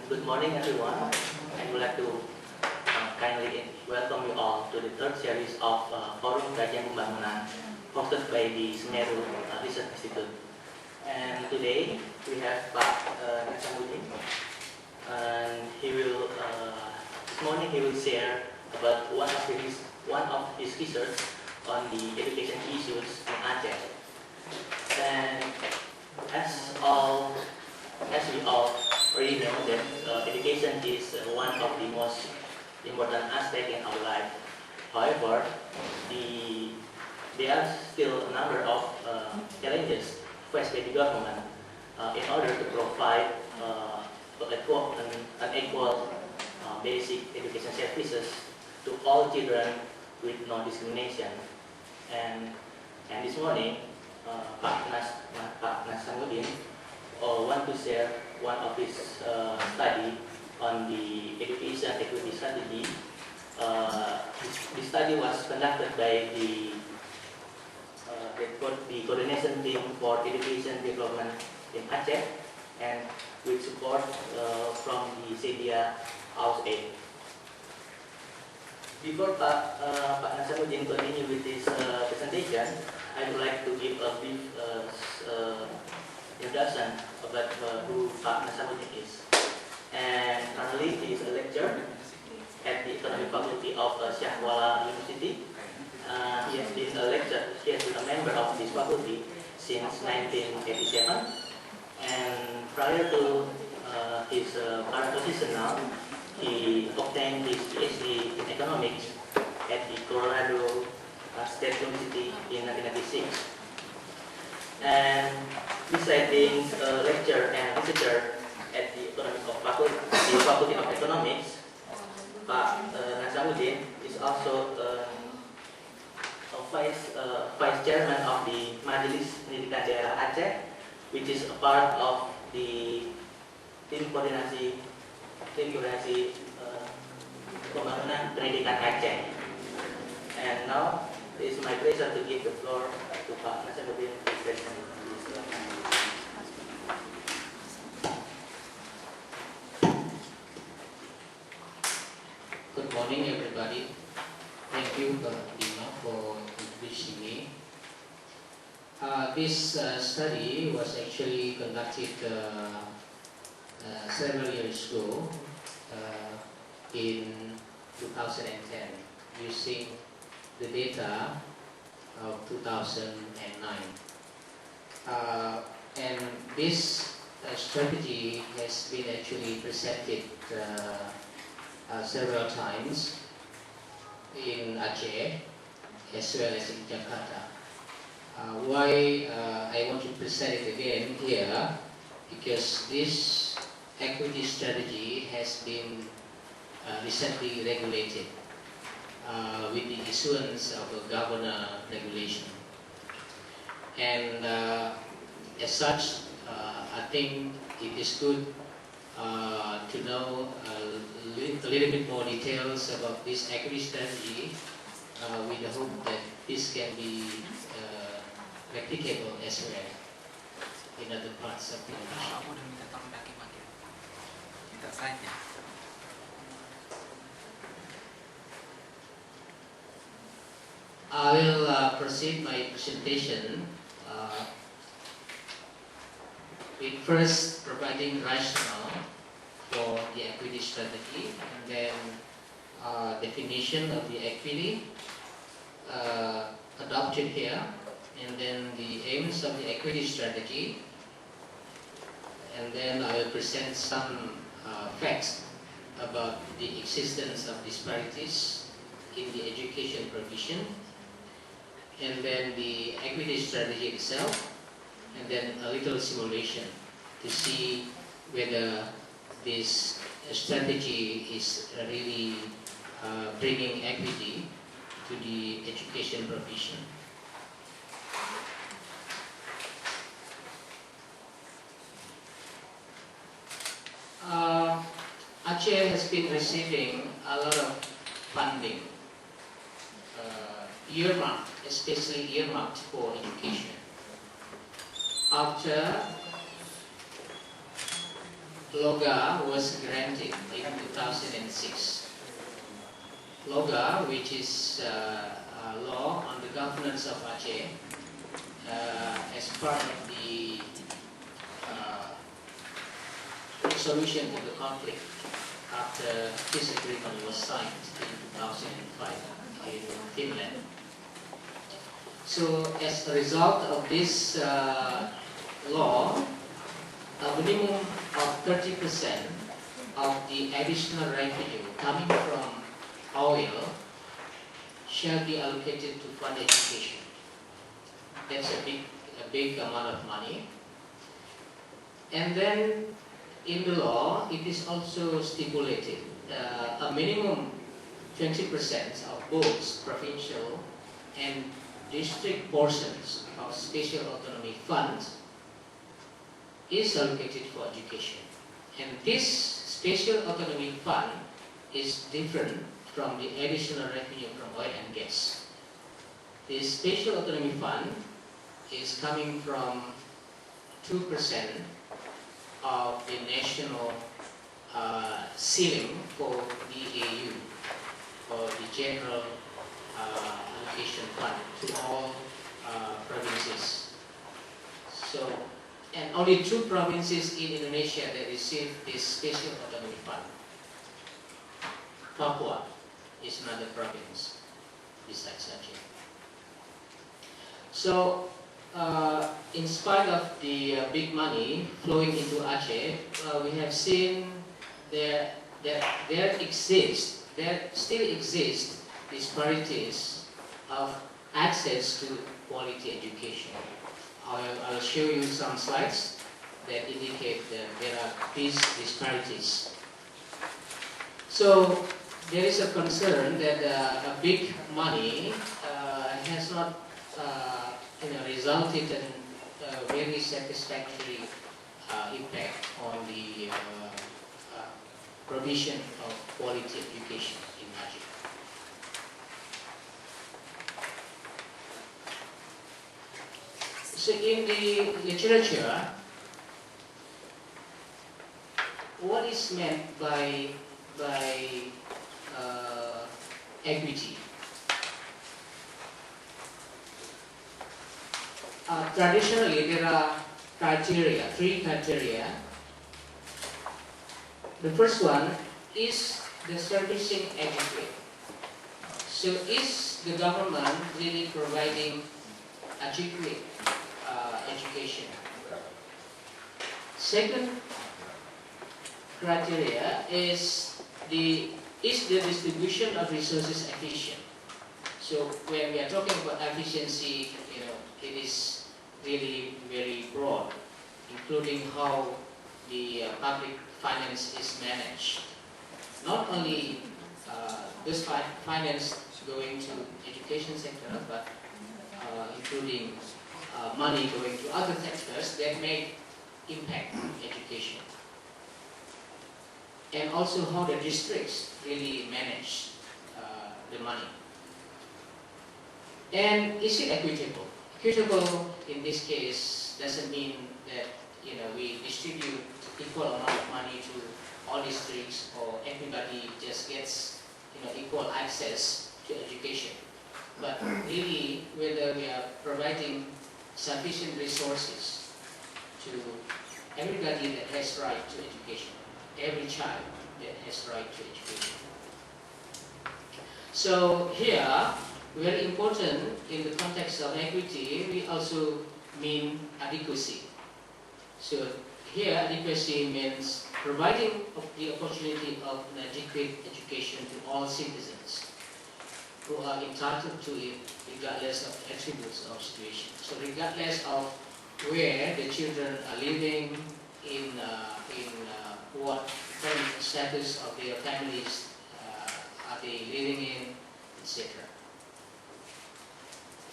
Good morning, everyone. I would like to kindly welcome you all to the third series of Forum Kajian Pembangunan hosted by the Semeru Research Institute. And today we have Pak Nazamuddin, and this morning he will share about one of his research on the education issues in Aceh. And as we all already know that education is one of the most important aspects in our life. However, there are still a number of challenges faced by the government in order to provide unequal basic education services to all children with no discrimination. And this morning, Pak Nazamuddin want to share one of his study on the education equity strategy. This study was conducted by the coordination team for education development in Aceh, and with support from the Sedia House Aid. Before Pak Nazamuddin continue with his presentation, I would like to give a brief introduction about who Pak Nazamuddin is. And currently he is a lecturer at the Economic Faculty of Syahwala University. He has been a member of this faculty since 1987. And prior to his current position now, he obtained his PhD in economics at the Colorado State University in 1996. And besides being a lecturer and visitor at the Faculty of Economics, Pak Nazamuddin is also vice chairman of the Majelis Pendidikan Daerah Aceh, which is a part of the tim koordinasi pembangunan pendidikan Aceh. And now it is my pleasure to give the floor to Pak Nazamuddin. Good morning, everybody. Thank you, Dina, for introducing me. This study was actually conducted several years ago in 2010 using the data of 2009. And this strategy has been actually presented several times in Aceh as well as in Jakarta. Why I want to present it again here, because this equity strategy has been recently regulated with the issuance of a governor regulation. And as such, I think it is good to know a little bit more details about this equity strategy with the hope that this can be replicable as well in other parts of Indonesia. I will proceed my presentation with first providing rationale for the equity strategy, and then definition of the equity adopted here, and then the aims of the equity strategy, and then I will present some facts about the existence of disparities in the education provision, and then the equity strategy itself, and then a little simulation to see whether this strategy is really bringing equity to the education provision. Aceh has been receiving a lot of funding, especially earmarked for education. After LOGA was granted in 2006. LOGA, which is a law on the governance of Aceh, as part of the resolution of the conflict after peace agreement was signed in 2005 in Finland. So as a result of this law, a minimum of 30% of the additional revenue coming from oil shall be allocated to fund education. That's a big amount of money. And then in the law, it is also stipulated a minimum 20% of both provincial and district portions of special autonomy funds is allocated for education. And this special autonomy fund is different from the additional revenue from oil and gas. This special autonomy fund is coming from 2% of the national ceiling for DAU, or the General Allocation Fund, to all provinces. So, and only 2 provinces in Indonesia that receive this special autonomy fund. Papua is another province besides Aceh. So, in spite of the big money flowing into Aceh, we have seen that there still exist disparities of access to quality education. I'll show you some slides that indicate that there are these disparities. So there is a concern that a big money has not resulted in a very satisfactory impact on the provision of quality education in Aceh. So in the literature, what is meant by equity? Traditionally, there are criteria, 3 criteria. The first one is the servicing adequate. So is the government really providing adequate education? Second criteria is the distribution of resources efficient. So when we are talking about efficiency, it is really very broad, including how the public finance is managed. Not only this finance going to education sector, but including money going to other sectors that may impact education. And also how the districts really manage the money. And is it equitable? Equitable in this case doesn't mean that we distribute equal amount of money to all districts, or everybody just gets equal access to education. But really, whether we are providing sufficient resources to everybody that has right to education, every child that has right to education. So here, very important in the context of equity, we also mean adequacy. So here, adequacy means providing the opportunity of an adequate education to all citizens who are entitled to it, regardless of attributes of situation. So regardless of where the children are living, in what current status of their families are they living in, etc.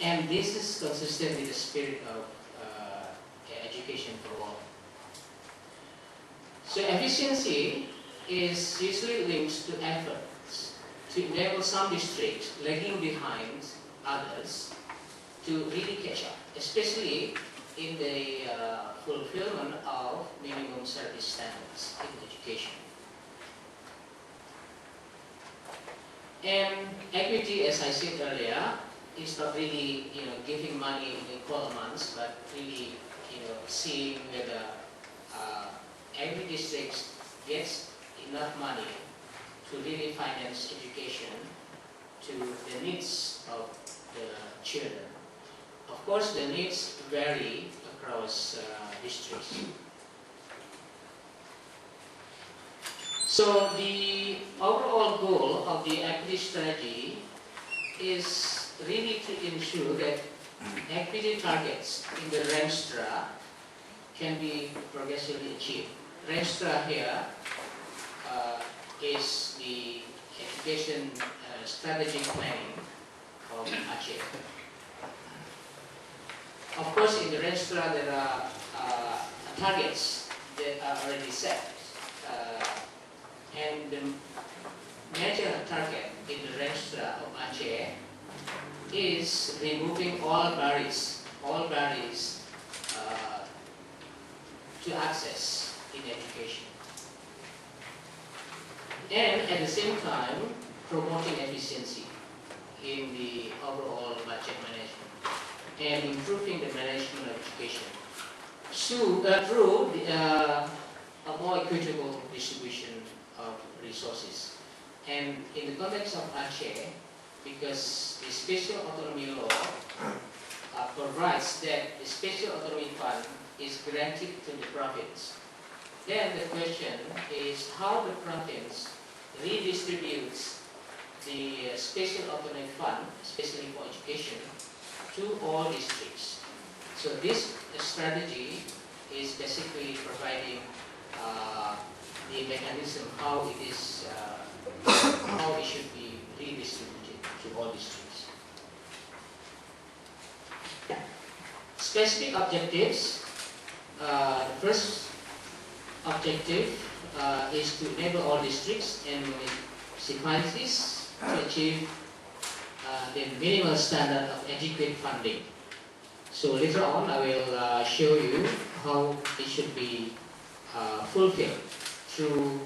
And this is consistent with the spirit of education for all. So efficiency is usually linked to efforts to enable some districts lagging behind others to really catch up, especially in the fulfillment of minimum service standards in education. And equity, as I said earlier, is not really giving money in equal amounts, but really seeing whether every district gets enough money to really finance education to the needs of the children. Of course, the needs vary across districts. So the overall goal of the equity strategy is really to ensure that equity targets in the RENSTRA can be progressively achieved. RENSTRA here is the education strategic planning of Aceh. Of course, in the RENSTRA there are targets that are already set. And the major target in the RENSTRA of Aceh is removing all barriers to access in education. And at the same time, promoting efficiency in the overall budget management and improving the management of education through a more equitable distribution of resources. And in the context of Aceh, because the special autonomy law provides that the special autonomy fund is granted to the province, then the question is how the province redistributes the special autonomy fund, especially for education, to all districts. So this strategy is basically providing the mechanism how it is how it should be redistributed to all districts. Specific objectives. The first objective is to enable all districts and municipalities to achieve the minimal standard of adequate funding. So later on I will show you how it should be fulfilled through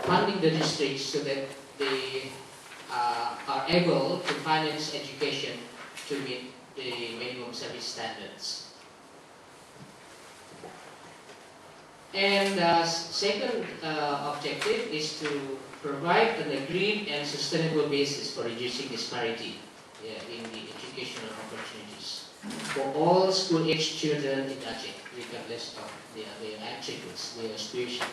funding the districts so that they are able to finance education to meet the minimum service standards. And second objective is to provide an agreed and sustainable basis for reducing disparity in the educational opportunities for all school-age children in Aceh, regardless of their attributes, their situation.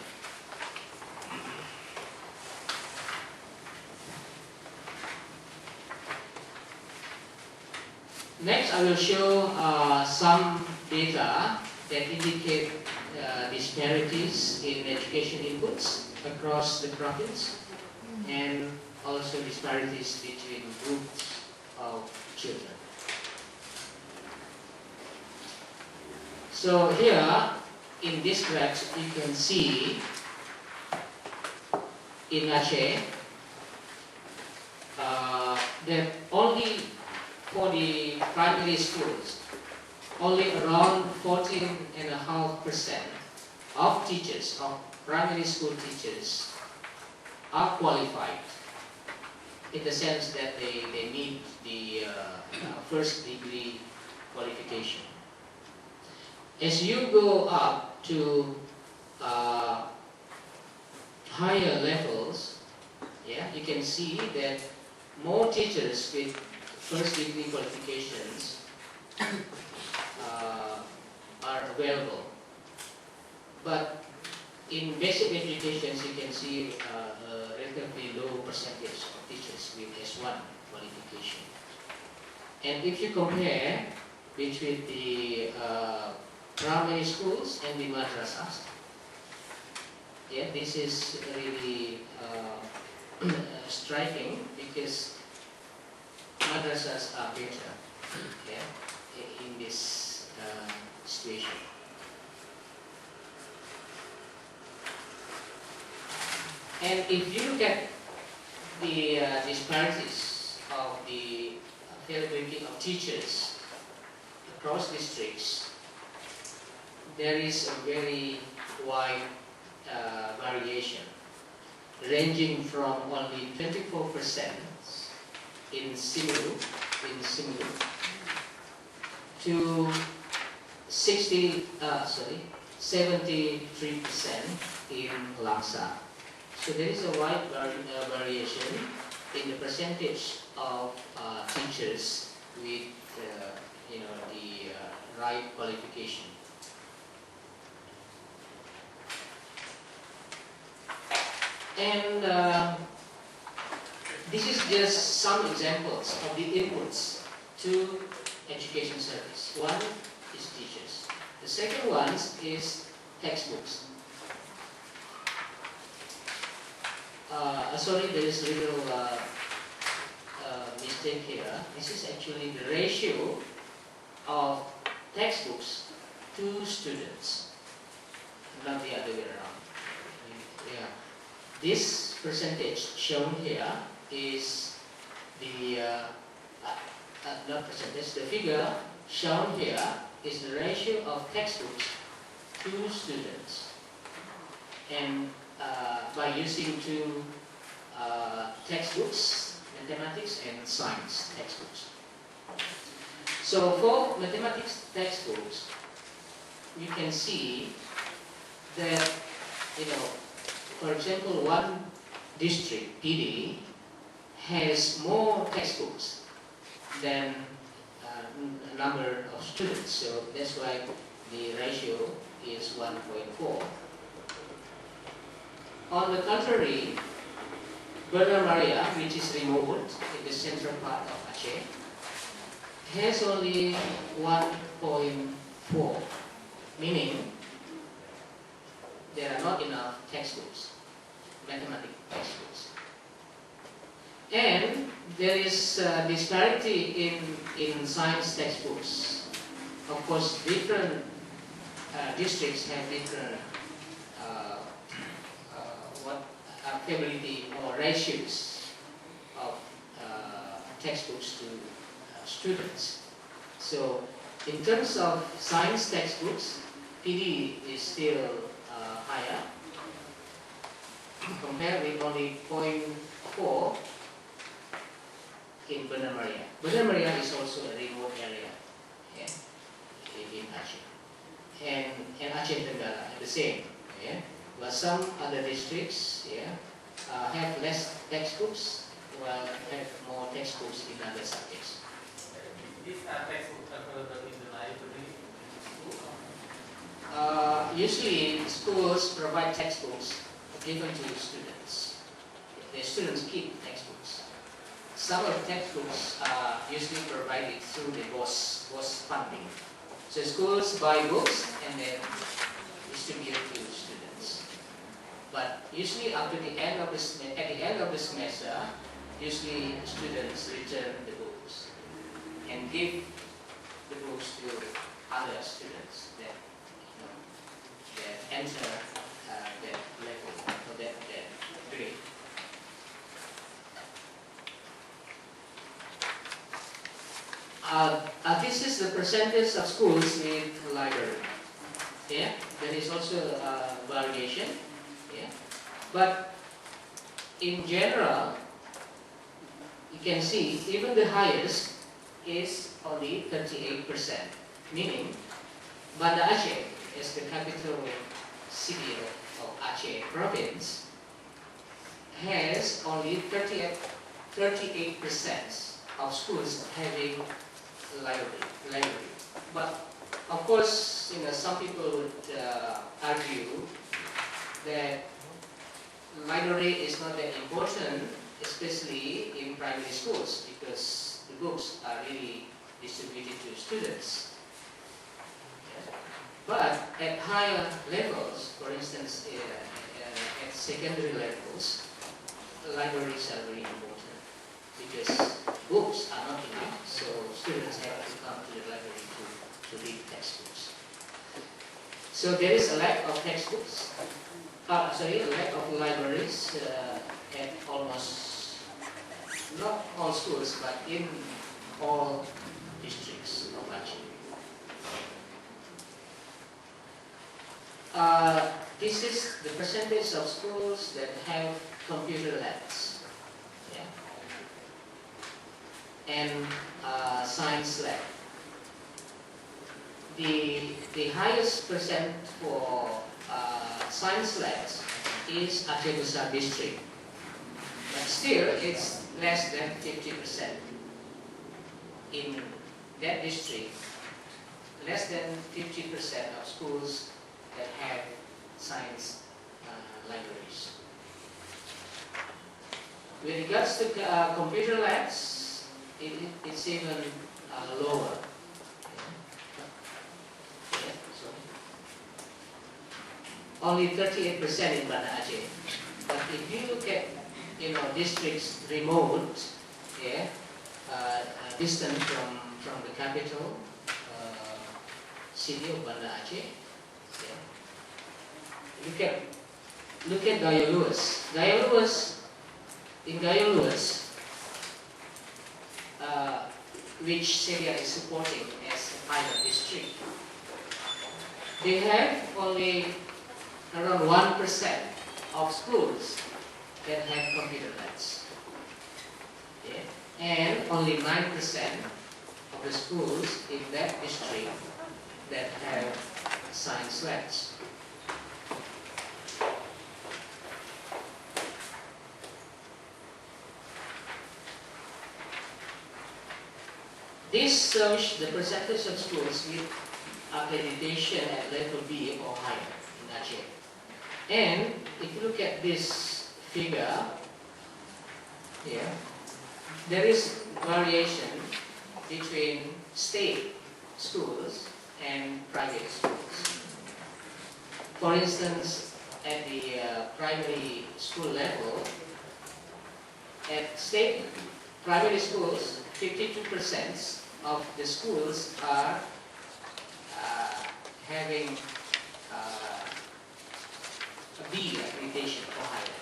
Next, I will show some data that indicate disparities in education inputs across the province and also disparities between groups of children. So here, in this graph, you can see in Aceh that only for the primary schools, only around 14.5% of teachers, of primary school teachers, are qualified in the sense that they meet the first degree qualification. As you go up to higher levels, you can see that more teachers with first degree qualifications are available. But in basic education, you can see a relatively low percentage of teachers with S1 qualification. And if you compare between the primary schools and the madrasas, this is really striking because madrasas are better in this situation. And if you look at the disparities of the availability of teachers across districts, there is a very wide variation, ranging from only 24% in Simelu to 73% in Laksa. So there is a wide variation in the percentage of teachers with the right qualification. And this is just some examples of the inputs to education service. One is teachers. The second one is textbooks. Sorry, there is a little mistake here. This is actually the ratio of textbooks to students, not the other way around. Yeah. This percentage shown here is the not percentage. The figure shown here is the ratio of textbooks to students, and by using two textbooks, mathematics and science textbooks. So for mathematics textbooks, you can see that, for example, one district, PD, has more textbooks than a number of students. So that's why the ratio is 1.4. On the contrary, Bernard Maria, which is remote in the central part of Aceh, has only 1.4, meaning there are not enough textbooks, mathematics textbooks. And there is disparity in science textbooks. Of course, different districts have different capability or ratios of textbooks to students. So, in terms of science textbooks, PD is still higher, compared with only 0.4 in Bernard Maria. Bernard Maria is also a remote area, yeah, in Aceh, and Aceh Tenggara the same. Yeah. But some other districts, yeah, have less textbooks, while have more textbooks in other subjects. These are textbooks available in the library? Usually, schools provide textbooks given to students. The students keep textbooks. Some of the textbooks are usually provided through the WOS funding. So schools buy books and then distribute to students. But usually after the end of the semester, usually students return the books and give the books to other students that enter that level or that grade. This is the percentage of schools with library. Yeah, there is also variation. Yeah, but in general, you can see even the highest is only 38%, meaning Banda Aceh, as the capital city of Aceh province, has only 38% of schools having library. But of course, some people would argue that library is not that important, especially in primary schools, because the books are really distributed to students. But at higher levels, for instance, at secondary levels, libraries are very important because books are not enough, so students have to come to the library to read textbooks. So there is a lack of textbooks, a lack of libraries at almost, not all schools, but in all districts of Aceh. this is the percentage of schools that have computer labs, yeah, and science lab. The highest percent for science labs is Aceh Besar district, but still it's less than 50%. In that district, less than 50% of schools that have science libraries. With regards to computer labs, it's even lower. Yeah, sorry. Only 38% in Banda Aceh. But if you look at districts remote, yeah, distant from the capital city of Banda Aceh. Yeah. Look at Gaya Luas. In Gaya Luas, which Syria is supporting as a pilot district, they have only around 1% of schools that have computer labs. Yeah. And only 9% of the schools in that district that have science labs. This shows the percentage of schools with accreditation at level B or higher in Aceh. And if you look at this figure here, there is variation between state schools and private schools. For instance, at the primary school level, at state primary schools, 52% of the schools are having a B accreditation or higher.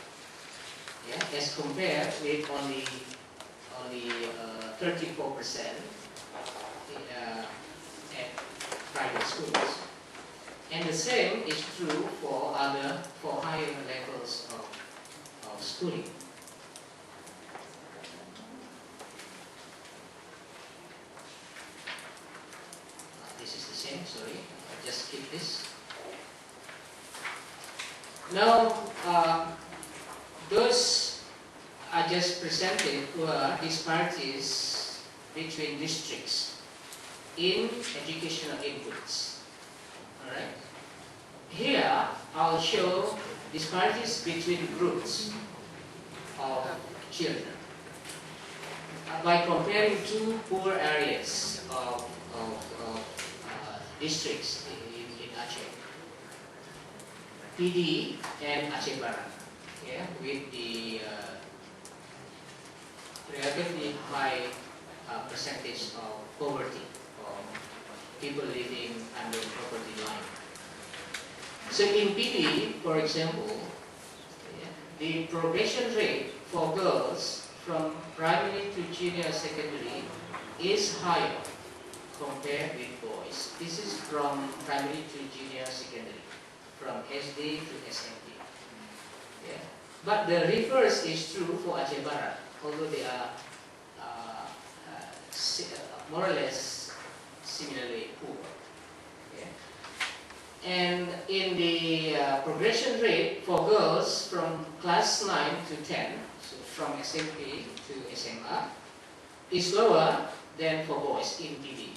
Yeah, as compared with only 34% at private schools. And the same is true for higher levels of schooling. This is the same, sorry, I'll just skip this. Now, those I just presented were disparities between districts in educational inputs. Alright? Here, I'll show disparities between groups of children by comparing two poor areas of districts in Aceh, PD and Aceh Barat, yeah, with the relatively high percentage of poverty, or people living under the poverty line. So in PD, for example, yeah, the progression rate for girls from primary to junior secondary is higher compared with boys. This is from primary to junior secondary, from SD to SMP. Yeah. But the reverse is true for Aceh Barat, although they are more or less similarly poor. Yeah. And in the progression rate for girls from class 9 to 10, so from SMP to SMA, is lower than for boys in PD.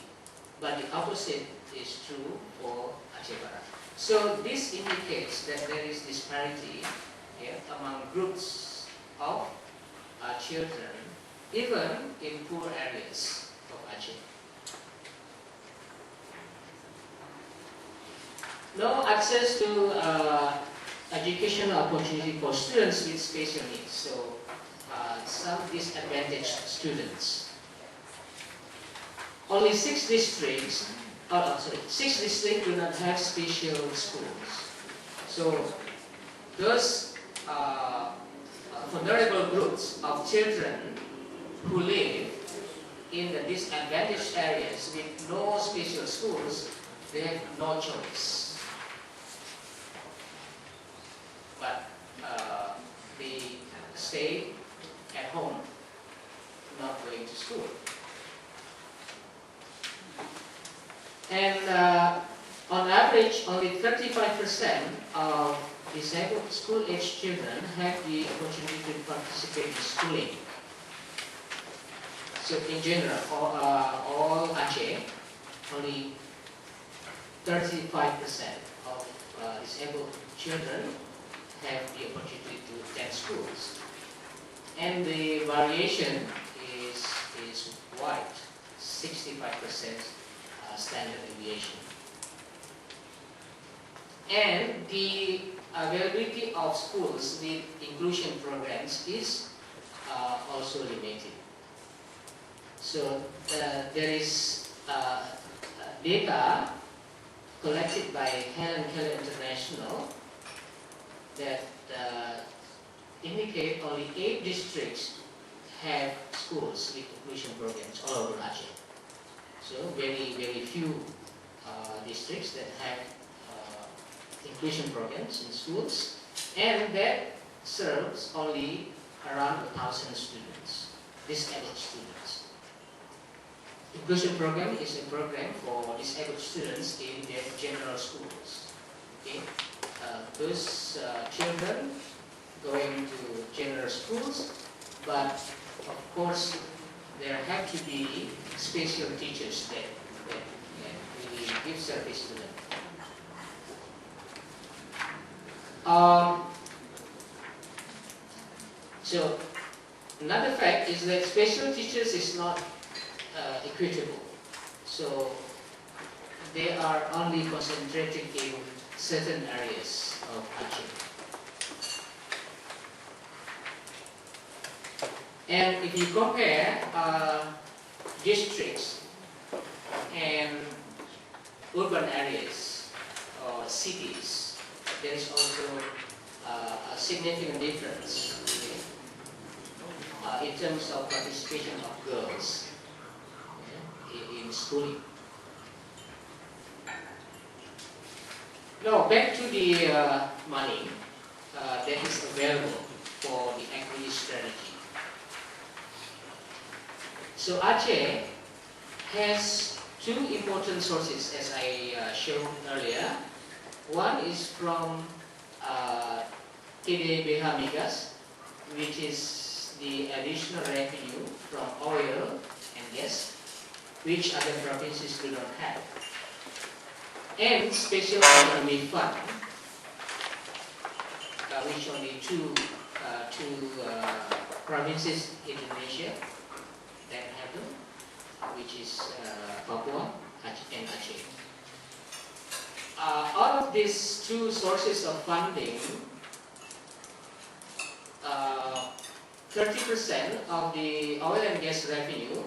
But the opposite is true for Aceh Barat. So this indicates that there is disparity, yeah, among groups of children, even in poor areas of Aceh. No access to educational opportunity for students with special needs, so some disadvantaged students. Only 6 districts do not have special schools. So those vulnerable groups of children who live in the disadvantaged areas with no special schools, they have no choice. stay at home, not going to school. And on average, only 35% of disabled school-age children have the opportunity to participate in schooling. So in general, all Aceh, only 35% of disabled children have the opportunity to attend schools. And the variation is wide, 65% standard deviation. And the availability of schools with inclusion programs is also limited. So there is data collected by Helen Keller International that indicate only 8 districts have schools with inclusion programs all over Aceh. So very, very few districts that have inclusion programs in schools, and that serves only around 1,000 students, disabled students. Inclusion program is a program for disabled students in their general schools. Okay? Those children going to general schools, but of course there have to be special teachers that really give service to them. So another fact is that special teachers is not equitable. So they are only concentrated in certain areas of Aceh. And if you compare districts and urban areas or cities, there is also a significant difference in terms of participation of girls in schooling. Now back to the money that is available for the equity strategy. So Aceh has 2 important sources, as I showed earlier. One is from TDBH Migas, which is the additional revenue from oil and gas, which other provinces do not have. And Special Economic Fund, which only two provinces in Indonesia that have them, which is Papua and Aceh. Out of these 2 sources of funding, 30% of the oil and gas revenue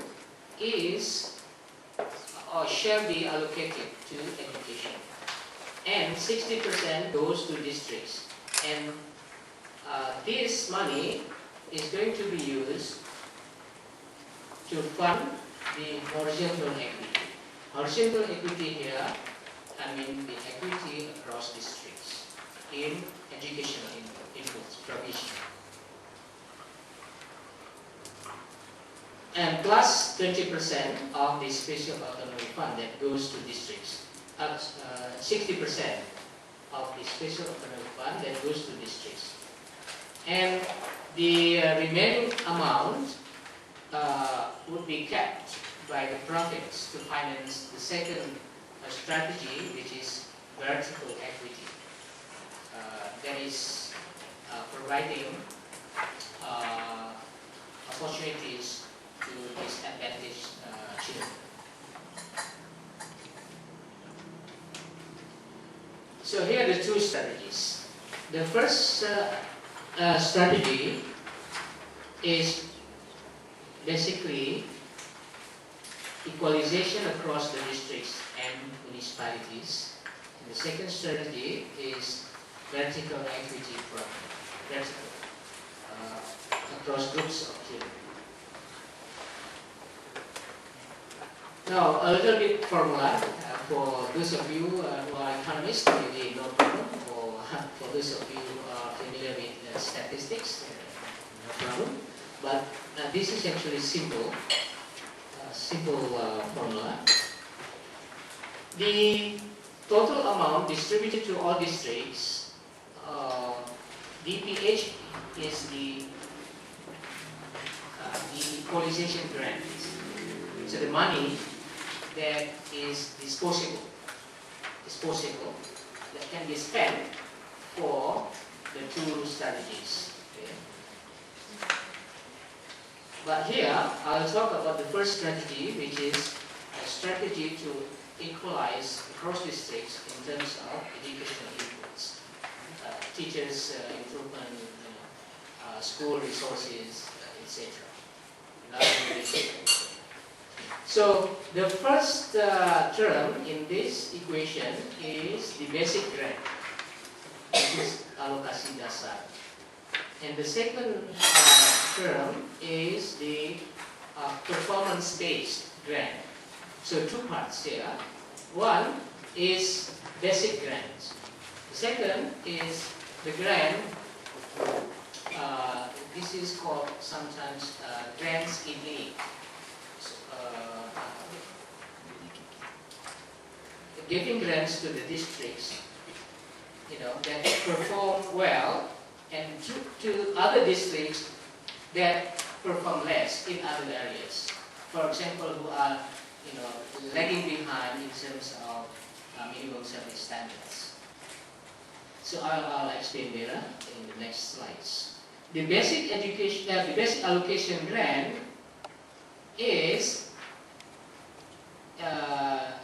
is or shall be allocated to education, and 60% goes to districts. And this money is going to be used to fund the horizontal equity. Horizontal equity here, I mean the equity across districts in educational inputs provision. And plus 20% of the special autonomy fund that goes to districts. 60% of the special autonomy fund that goes to districts. And the remaining amount would be kept by the province to finance the second strategy, which is vertical equity. That is providing opportunities to disadvantaged children. So here are the 2 strategies. The first strategy is basically equalization across the districts and municipalities. And the second strategy is vertical equity program, across groups of children. Now, a little bit formula for those of you who are economists, maybe no problem, or for those of you who are familiar with statistics, but this is actually simple formula. The total amount distributed to all districts, DPH is the equalization grant. So the money that is disposable that can be spent for the two strategies. Okay. But here I'll talk about the first strategy, which is a strategy to equalize across districts in terms of educational inputs, teachers improvement, school resources, etc. So the first term in this equation is the basic grant. This is alokasi dasar. And the second term is the performance-based grant. So two parts here. One is basic grants. The second is the grant. This is called sometimes grants in aid. Giving grants to the districts, that perform well, and to other districts that perform less in other areas. For example, who are lagging behind in terms of minimum service standards. So I'll explain later in the next slides. The basic allocation grant is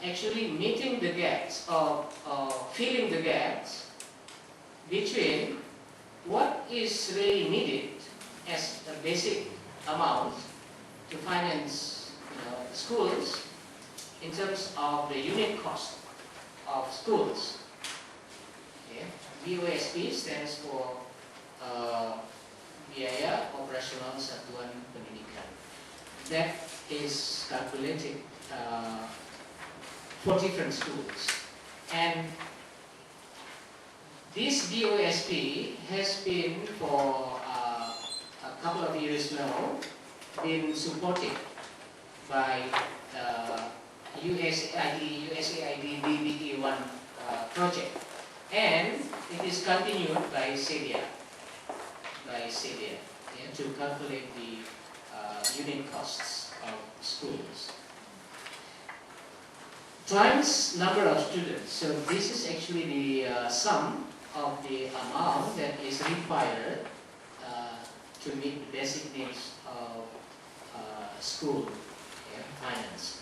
actually meeting the gaps or filling the gaps between what is really needed as a basic amount to finance schools in terms of the unit cost of schools. Okay. BOSP stands for Biaya Operasional Satuan Pendidikan. That is calculated for different schools. And this BOSP has been for a couple of years now been supported by USAID DBE1 project, and it is continued by CEDIA to calculate the unit costs of schools times number of students. So this is actually the sum of the amount that is required to meet the basic needs of school finance.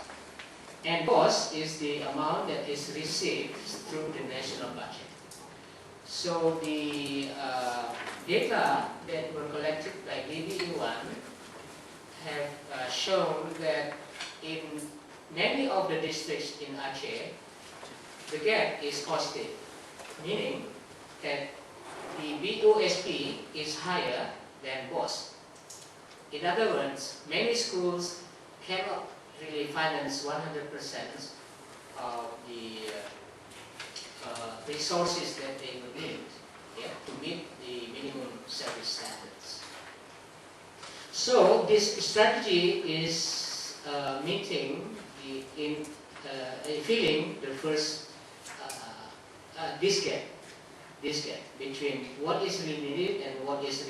And cost is the amount that is received through the national budget. So the data that were collected by DBE1 have shown that in many of the districts in Aceh, the gap is positive, meaning that the BOSP is higher than BOS. In other words, many schools cannot really finance 100% of the resources that they will need to meet the minimum service standards. So this strategy is meeting filling the first this gap between what is really needed and what is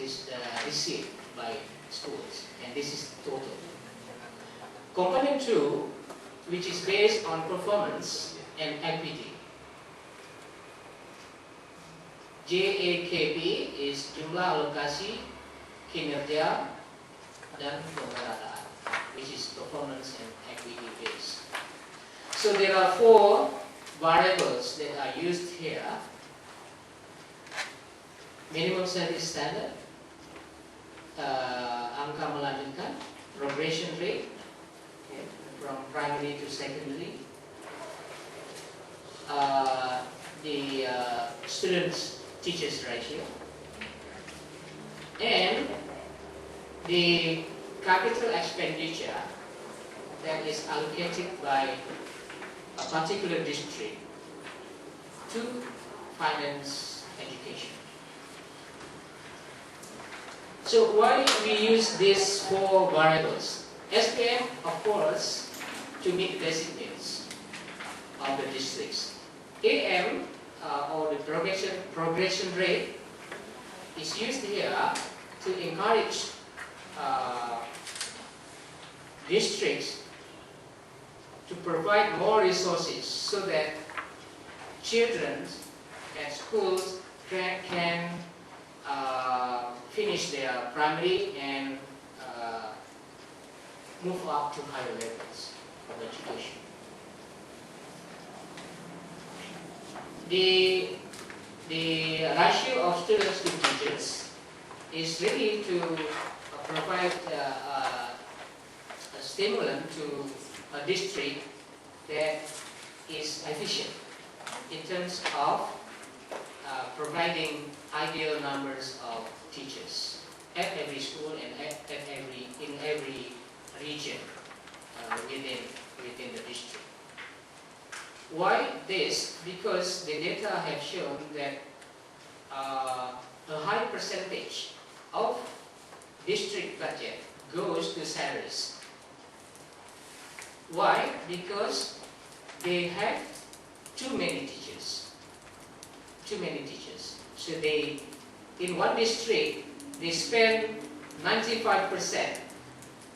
received by schools, and this is total. Component 2, which is based on performance and equity. JAKP is jumlah alokasi, kinerja, dan pemerataan, which is performance and equity based. So there are 4 variables that are used here. Minimum service standard, angka melanjutkan, progression rate, from primary to secondary, the students-teachers ratio, and the capital expenditure that is allocated by a particular district to finance education. So why we use these four variables? SPM, of course, to meet basic needs of the districts. AM, or the progression rate, is used here to encourage districts to provide more resources so that children at schools can finish their primary and move up to higher levels of education. The ratio of students to teachers is really to provide a stimulant to a district that is efficient in terms of providing ideal numbers of teachers at every school and in every region within the district. Why this? Because the data have shown that a high percentage of district budget goes to salaries. Why? Because they have too many teachers. So in one district, they spend 95%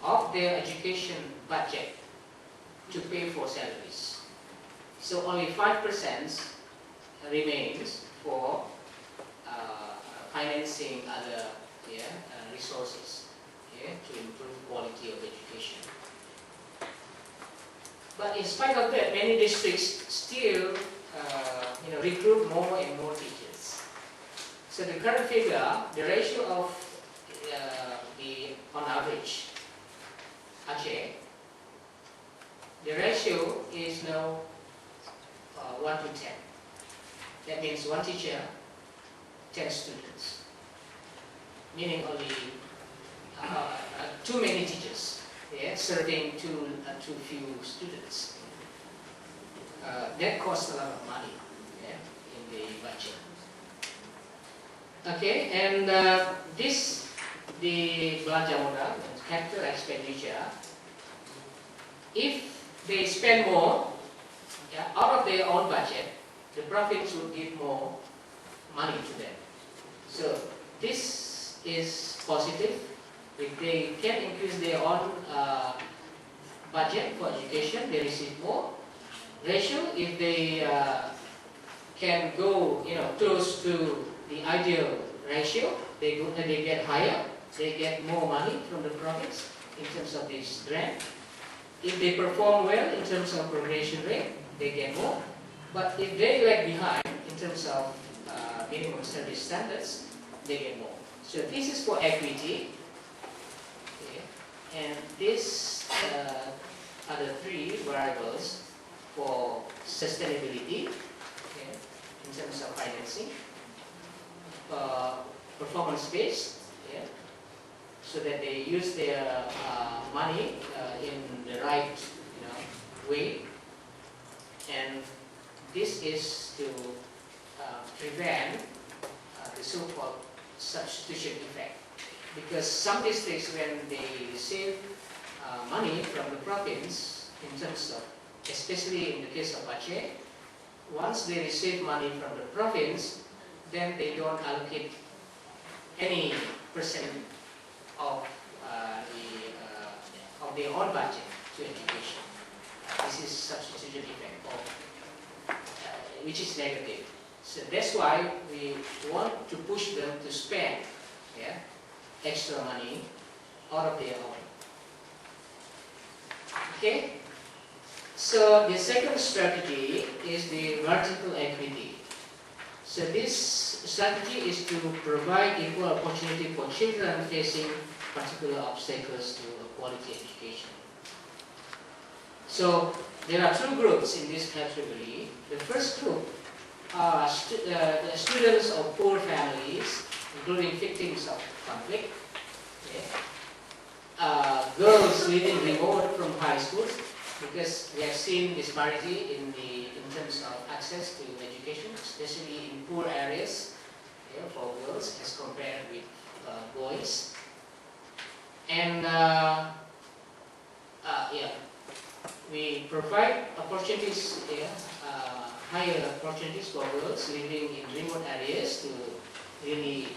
of their education budget to pay for salaries. So only 5% remains for financing other resources to improve quality of education. But in spite of that, many districts still recruit more and more teachers. So the current figure, the ratio of on average, Aceh, the ratio is now 1 to 10. That means one teacher, 10 students. Meaning only too many teachers serving too few students. That costs a lot of money in the budget. Okay, and the belanja modal, capital expenditure, if they spend more out of their own budget, the profits would give more money to them. So this is positive. If they can increase their own budget for education, they receive more. Ratio, if they can go close to the ideal ratio, they get higher. They get more money from the profits in terms of this grant. If they perform well in terms of progression rate, they get more. But if they lag behind in terms of minimum service standards, they get more. So this is for equity. And these are the three variables for sustainability in terms of financing. Performance-based, so that they use their money in the right way. And this is to prevent the so-called substitution effect. Because some districts, when they receive money from the province, in terms of, especially in the case of Aceh, once they receive money from the province, then they don't allocate any percent of their own budget to education. This is substitution effect, which is negative. So that's why we want to push them to spend extra money out of their own. Okay? So the second strategy is the vertical equity. So this strategy is to provide equal opportunity for children facing particular obstacles to a quality education. So there are two groups in this category. The first group are the students of poor families, including victims of conflict, girls living remote from high schools, because we have seen disparity in terms of access to education, especially in poor areas for girls as compared with boys. And yeah, we provide opportunities, higher opportunities for girls living in remote areas to really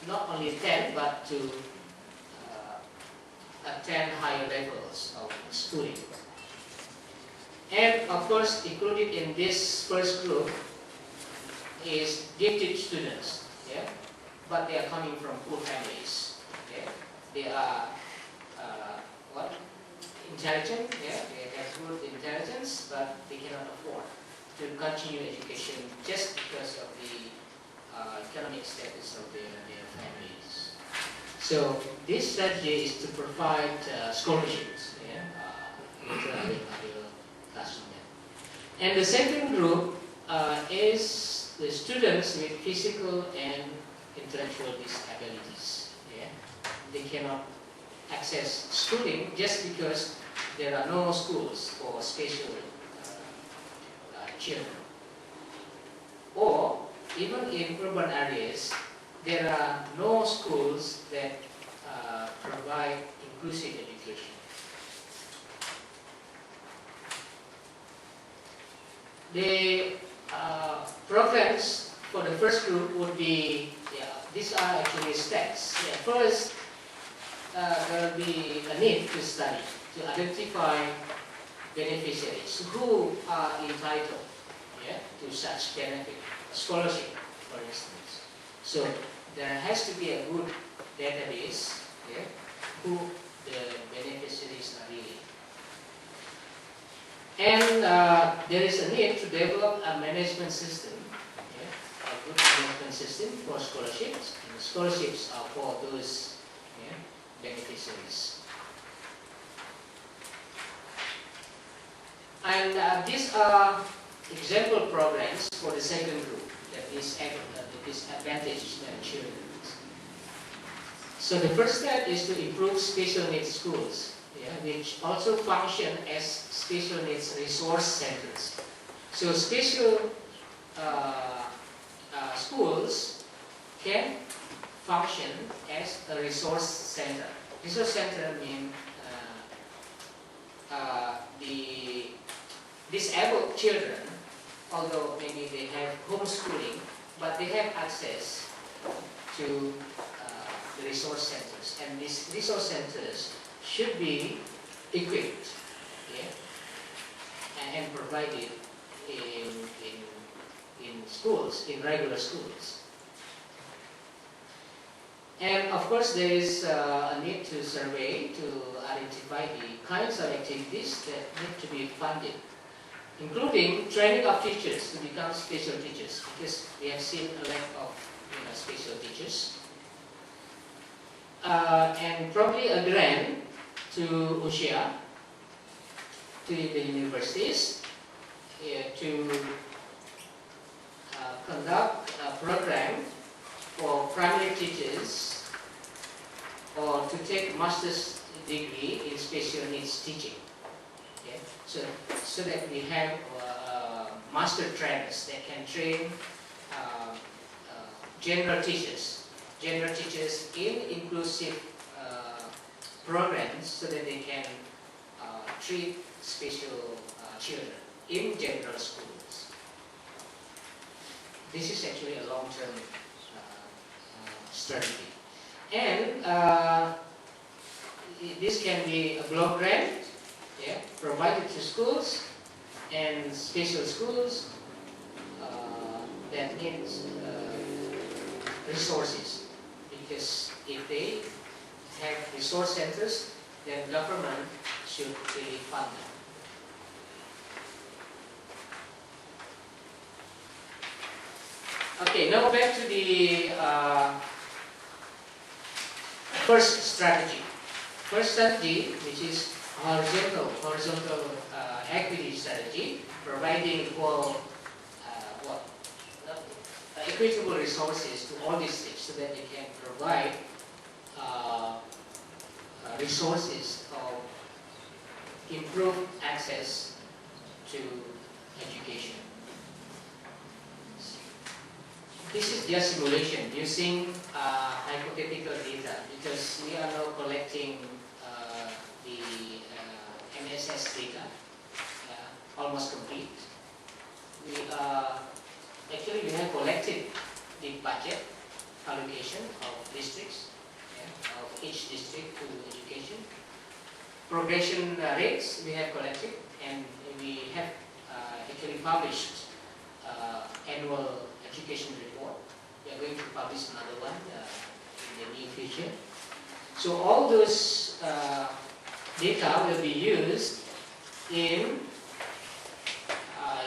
not only attend but to attend higher levels of schooling. And of course, included in this first group is gifted students, but they are coming from poor families. They are intelligent, they have good intelligence, but they cannot afford to continue education just because of the economic status of their families. So this strategy is to provide scholarships, and the second group is the students with physical and intellectual disabilities. They cannot access schooling just because there are no schools for special children. Or even in urban areas, there are no schools that provide inclusive education. The programs for the first group would be, these are actually steps. First, there will be a need to study, to identify beneficiaries who are entitled to such benefit, scholarship, for instance. So there has to be a good database, who the beneficiaries are really. And there is a need to develop a management system, a good management system for scholarships. And the scholarships are for those beneficiaries. And these are example programs for the second group, that is disadvantaged children. So the first step is to improve special needs schools, which also function as special needs resource centers. So special schools can function as a resource center. Resource center means the disabled children, although maybe they have homeschooling, but they have access to the resource centers. And these resource centers should be equipped and provided in schools, in regular schools. And of course, there is a need to survey to identify the kinds of activities that need to be funded, including training of teachers to become special teachers, because we have seen a lack of special teachers. And probably a grant to USIA, to the universities, to conduct a program for primary teachers or to take master's degree in special needs teaching. So that we have master trainers that can train general teachers in inclusive programs, so that they can treat special children in general schools. This is actually a long-term strategy. And this can be a block grant, provided to schools and special schools that need resources. Because if they have resource centers, then government should really fund them. Okay, now back to the first strategy. First strategy, which is horizontal equity strategy, providing for equitable resources to all districts, so that they can provide resources of improved access to education. this is just simulation using hypothetical data, because we are now collecting the MSS data, almost complete. We actually we have collected the budget allocation of districts, of each district to education. Progression rates we have collected, and we have actually published annual education report. We are going to publish another one in the near future. So all those data will be used in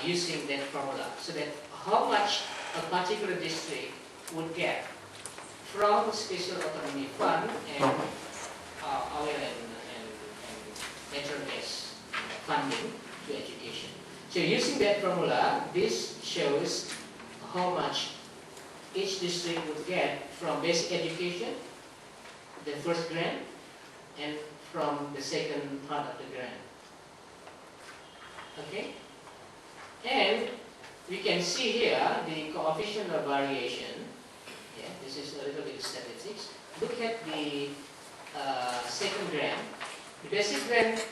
using that formula, so that how much a particular district would get from special autonomy fund and oil and natural gas funding to education. So using that formula, this shows how much each district would get from basic education, the first grant, and from the second part of the grant. Okay? And we can see here the coefficient of variation. Yeah, this is a little bit of statistics. Look at the second grant. The basic grant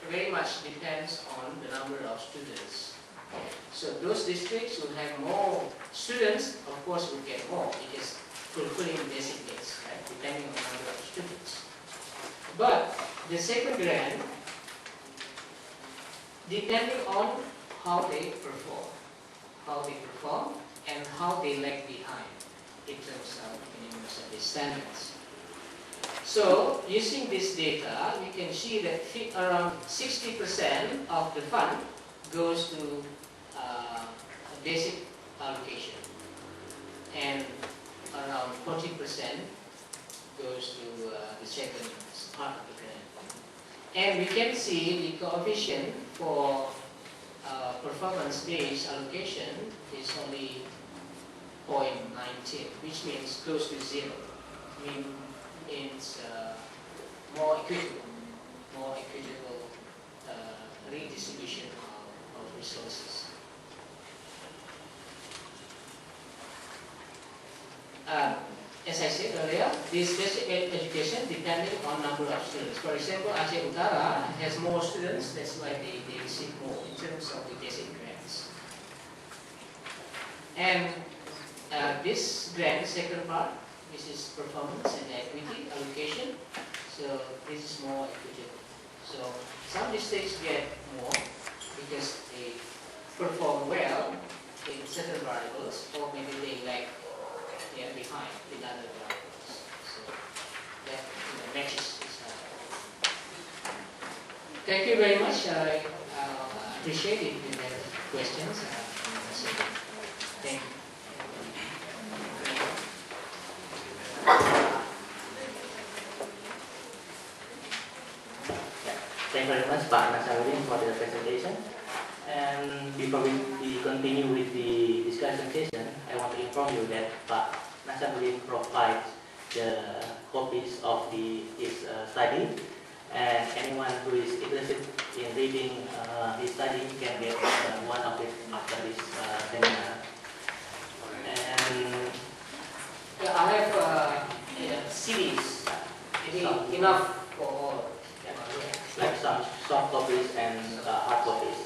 very much depends on the number of students. So those districts will have more students, of course will get more, because fulfilling basic needs, right, depending on the number of students. But the second grant, depending on how they perform, and how they lag behind in terms of minimum service standards. So using this data, we can see that around 60% of the fund goes to basic allocation, and around 40% goes to the second part of the grant. And we can see the coefficient for performance-based allocation is only 0.19, which means close to zero. Means more equitable redistribution of resources. As I said earlier, this basic education depending on number of students. For example, Aceh Utara has more students, that's why they receive more in terms of the basic grants. And this grant, second part, this is performance and equity allocation. So this is more equitable. So some districts get more because they perform well in certain variables, or maybe they lag behind in other variables. So that matches each other. Thank you very much. I appreciate it if you have questions. Thank you. Thank you very much, Pak Nazamuddin, for the presentation. And before we continue with the discussion session, I want to inform you that Pak Nazamuddin provides the copies of his study, and anyone who is interested in reading his study can get one of it after this seminar. And I have CDs, enough for all. Like some soft copies and hard copies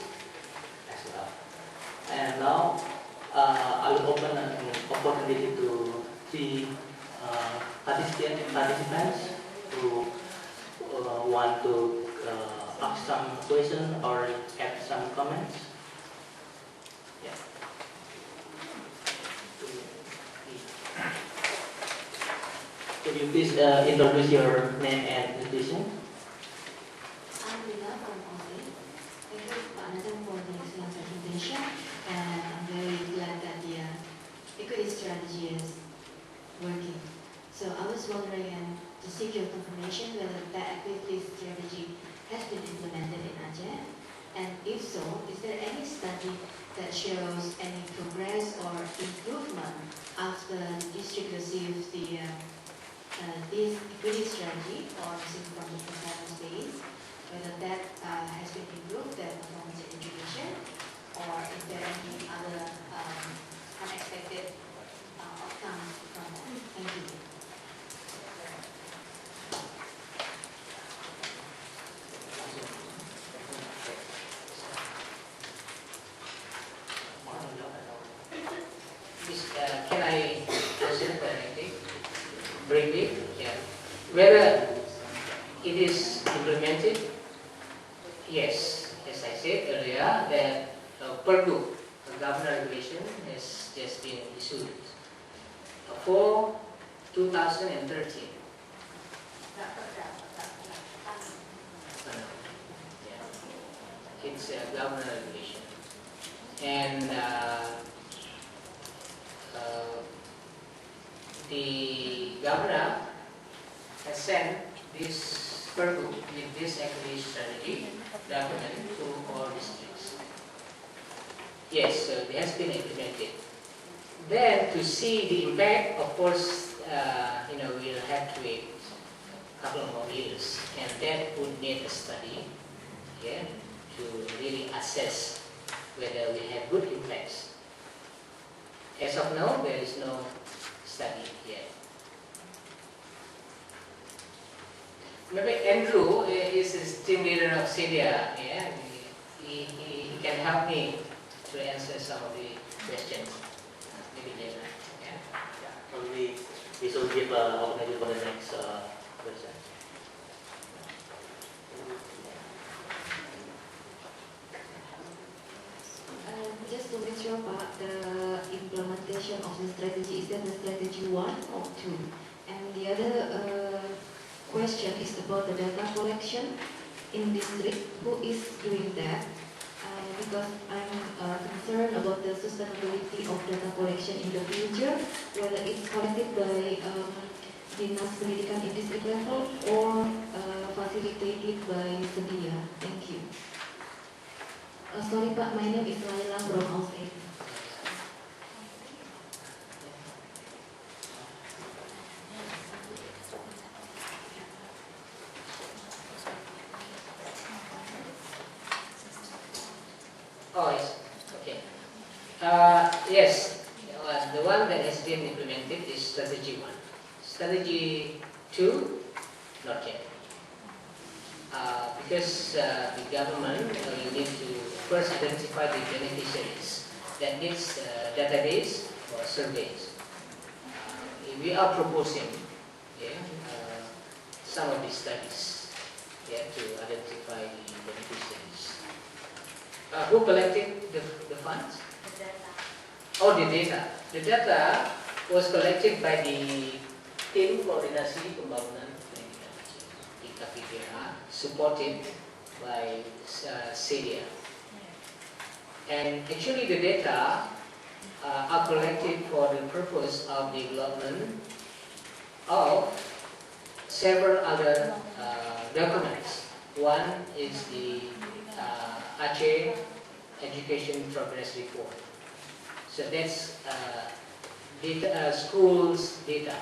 as well. And now I will open an opportunity to see participants who want to ask some questions or add some comments. Yeah. Could you please introduce your name and institution? And I'm very glad that the equity strategy is working. So I was wondering to seek your confirmation whether that equity strategy has been implemented in Aceh, and if so, is there any study that shows any progress or improvement after the district receives this equity strategy or received from the performance base, whether that has been improved, that performance in education, or is there any other unexpected outcomes from that. Thank you. Can I answer directly? Briefly? Yeah. Whether it is implemented? Yes. As I said earlier, that Pergub, the governor regulation, has just been issued for 2013. It's a governor regulation. And the governor has sent this Pergub with this activity strategy document to all districts. Yes, so it has been implemented. Then to see the impact, of course, we'll have to wait a couple more years, and that would need a study, yeah, to really assess whether we have good impacts. As of now, there is no study yet. Maybe Andrew is the team leader of CEDIA. Yeah, he can help me to answer some of the questions. Maybe later. Yeah. Probably we should give opportunity for the next question. Just to make sure about the implementation of the strategy, is that the strategy 1 or 2? And the other question is about the data collection in district. Who is doing that? Because I'm concerned about the sustainability of data collection in the future, whether it's collected by Dinas Pendidikan in district level or facilitated by SEDIA. Thank you. Sorry Pak, my name is Laila from Aceh. Oh, yes. Okay. Yes, the one that has been implemented is strategy 1. Strategy 2, not yet. Because the government, you need to first identify the beneficiaries that needs database or surveys. We are proposing some of these studies to identify the beneficiaries. Who collected the funds? The data. Oh, the data. The data was collected by the Tim Koordinasi Pembangunan Pendidikan (FKP), supported by CEDIA. And actually the data are collected for the purpose of development of several other documents. One is the Aceh Education Progress Report. So that's data, schools data.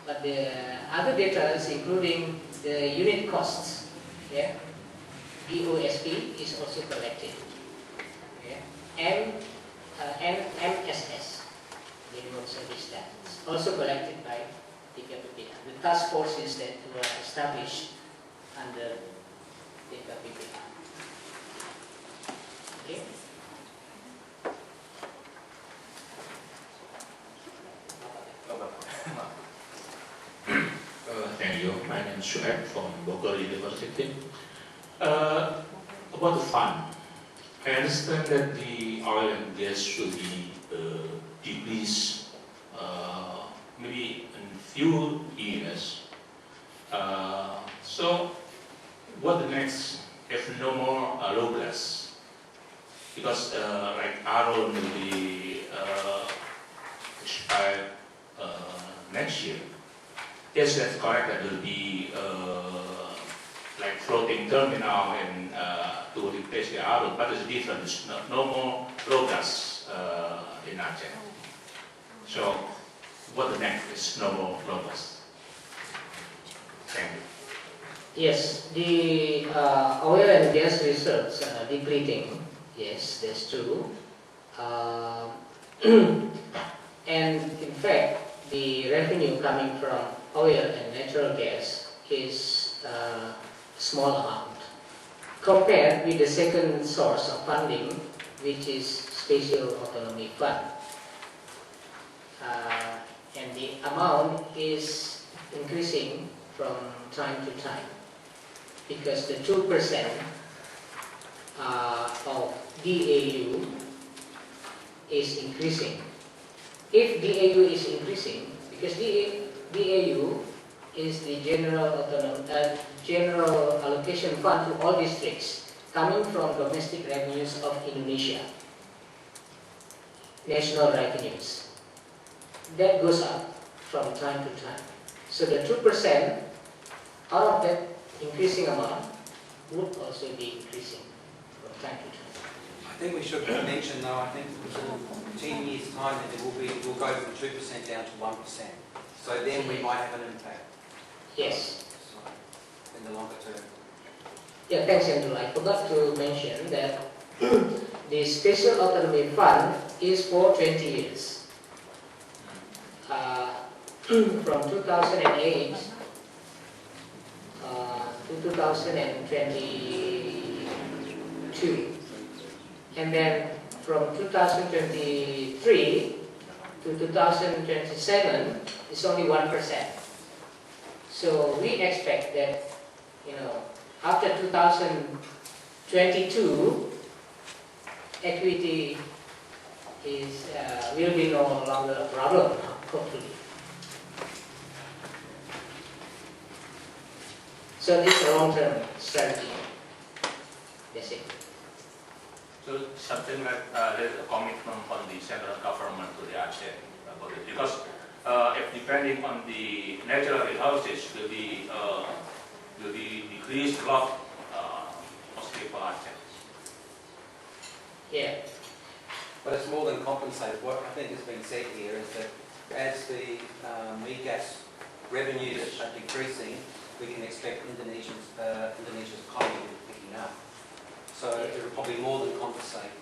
But the other data is including the unit costs. Yeah, BOSP is also collected. Yeah, and MSS, minimum service standards, also collected by FKP. The task forces that were established under FKP. Okay. Thank you. My name is Shuaib from Bogor University. About the fund, I understand that the oil and gas should be decreased maybe in few years. So, what the next if no more low gas? Because like Aaron will be expired next year. Yes, that's correct. That will be like floating terminal and to replace the Aaron, but it's different. It's no more low gas in Aceh. So, what the next is no more low gas. Thank you. Yes, the oil and gas reserves are depleting. Yes, that's true. And in fact, the revenue coming from oil and natural gas is a small amount compared with the second source of funding, which is Special Autonomy Fund. And the amount is increasing from time to time because the 2% of DAU is increasing. If DAU is increasing, because DAU is the general allocation fund to all districts coming from domestic revenues of Indonesia, national revenues. That goes up from time to time. So the 2% out of that increasing amount would also be increasing from time to time. I think we should mention though, I think in 10 years time that we'll go from 2% down to 1%. So then we might have an impact. Yes. So, in the longer term. Yeah, thanks Andrew. I forgot to mention that the Special Autonomy Fund is for 20 years. From 2008 to 2022. And then from 2023 to 2027 is only 1%. So we expect that, after 2022, equity will be no longer a problem, hopefully. So this is a long-term strategy. That's it. So something like there's a commitment from the central government to the Aceh about it, because if depending on the natural resources will be decreased a lot, mostly for Aceh. Yeah. But it's more than compensated. What I think has been said here is that as the gas revenues are decreasing, we can expect Indonesia's economy to be picking up. So it will probably more than compensate,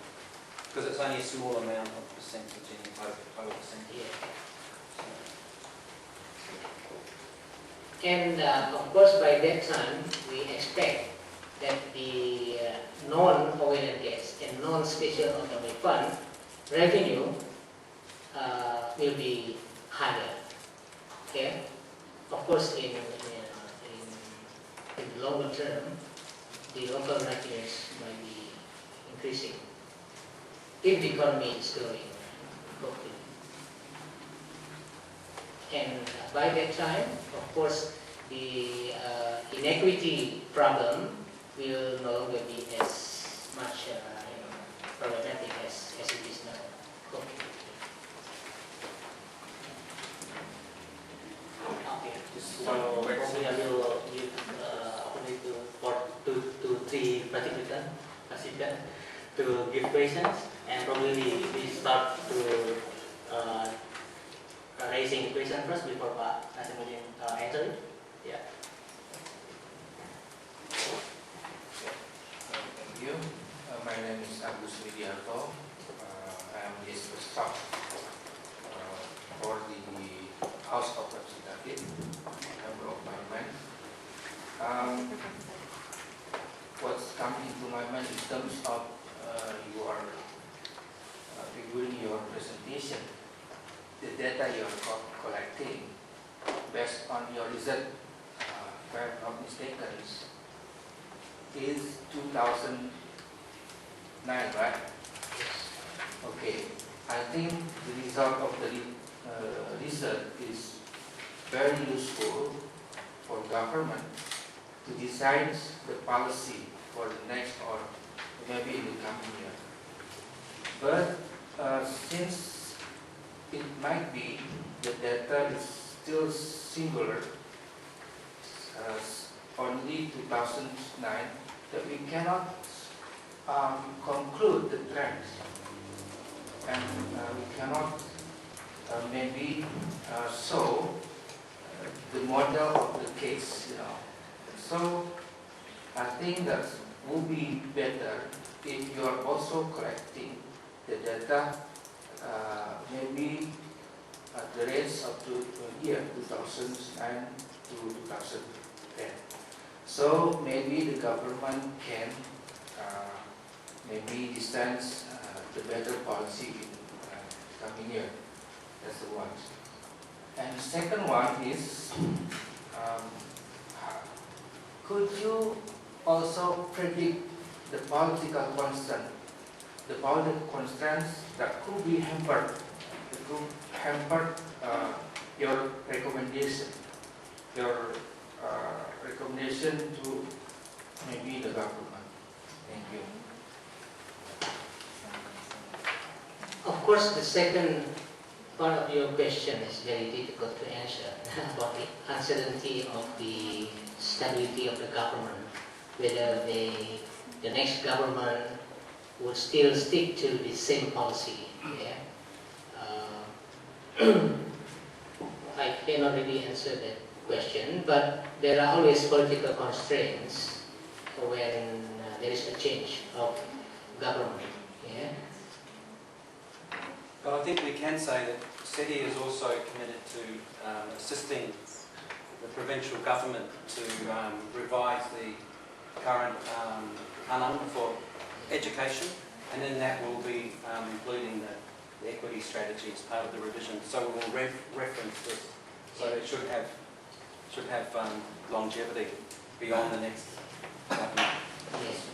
because it's only a small amount of percentage in total percentage. Yeah. And of course, by that time, we expect that the non-oil and gas and non-special autonomy fund revenue will be higher. Okay? Of course, in the longer term, the local revenues might be increasing if the economy is growing, hopefully. And by that time, of course, the inequity problem will no longer be as much problematic as it is now. Hopefully. Okay. So probably I will give opportunity for two to three participants to give questions, and probably we start to raising question first before Pak Nazamuddin answer it. Yeah. Thank you. My name is Agus Widiarto. I am the staff for the House of Representatives, member of Parliament. What's coming into my mind in terms of your your presentation, the data you are collecting based on your result, if I am not mistaken, is 2009, right? Okay. I think the result of the research is very useful for government to decide the policy for the next or maybe in the coming year. But since it might be the data is still singular, only 2009, that we cannot conclude the trends, and we cannot maybe show the model of the case, So I think that would be better if you are also collecting the data maybe at the range up to year 2009 to 2010. So maybe the government can maybe design the better policy in coming year. That's the one. And the second one is, could you also predict the political constraints that could be hampered, your recommendation to maybe the government? Thank you. Of course, the second part of your question is very difficult to answer about the uncertainty of the stability of the government, whether the next government would still stick to the same policy. Yeah? I cannot really answer that question, but there are always political constraints when there is a change of government. Yeah? But I think we can say that SETI is also committed to assisting the provincial government to revise the current anam for education, and in that we'll be including the equity strategy as part of the revision. So we will reference this, so it should have longevity beyond the next government. Yes.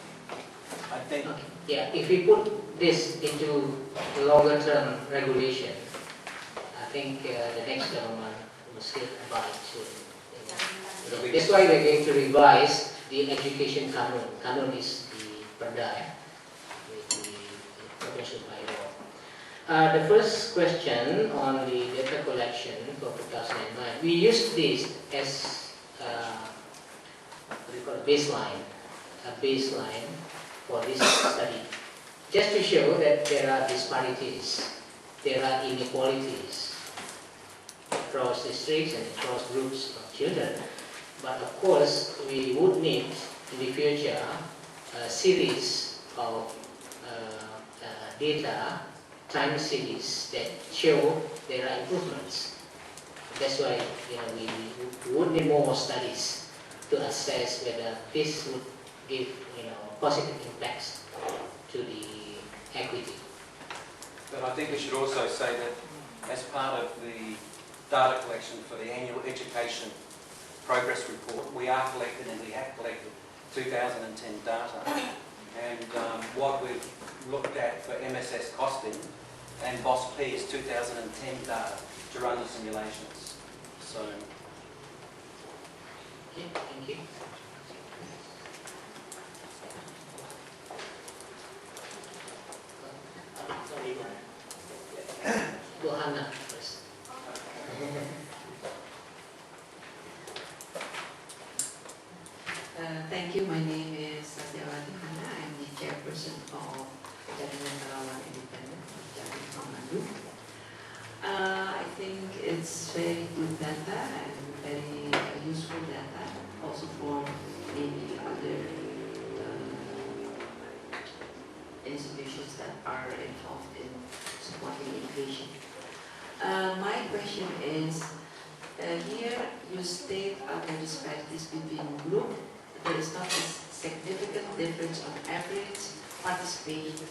I think. Okay. Yeah, if we put this into longer term regulation, I think the next government will still abide to it. That's why we're going to revise the education canon. Canon is the perda with the provincial bylaw. The first question on the data collection for 2009, we used this as what do you call it, a baseline for this study, just to show that there are disparities, there are inequalities across districts and across groups of children. But of course, we would need in the future a series of data, time series that show there are improvements. That's why we would need more studies to assess whether this would give positive impacts to the equity. But I think we should also say that as part of the data collection for the annual education progress report, we are collected and we have collected 2010 data. And what we've looked at for MSS costing and BOSP is 2010 data to run the simulations. So. Okay, thank you. Bu Hana first. Thank you. My name is Nazamuddin. I'm the chairperson of Jaringan Relawan Independent of Jaringan. I think it's very good data and very useful data, also for maybe other institutions that are involved in supporting education. My question is, here you state the disparities between groups. There is not a significant difference on average participation,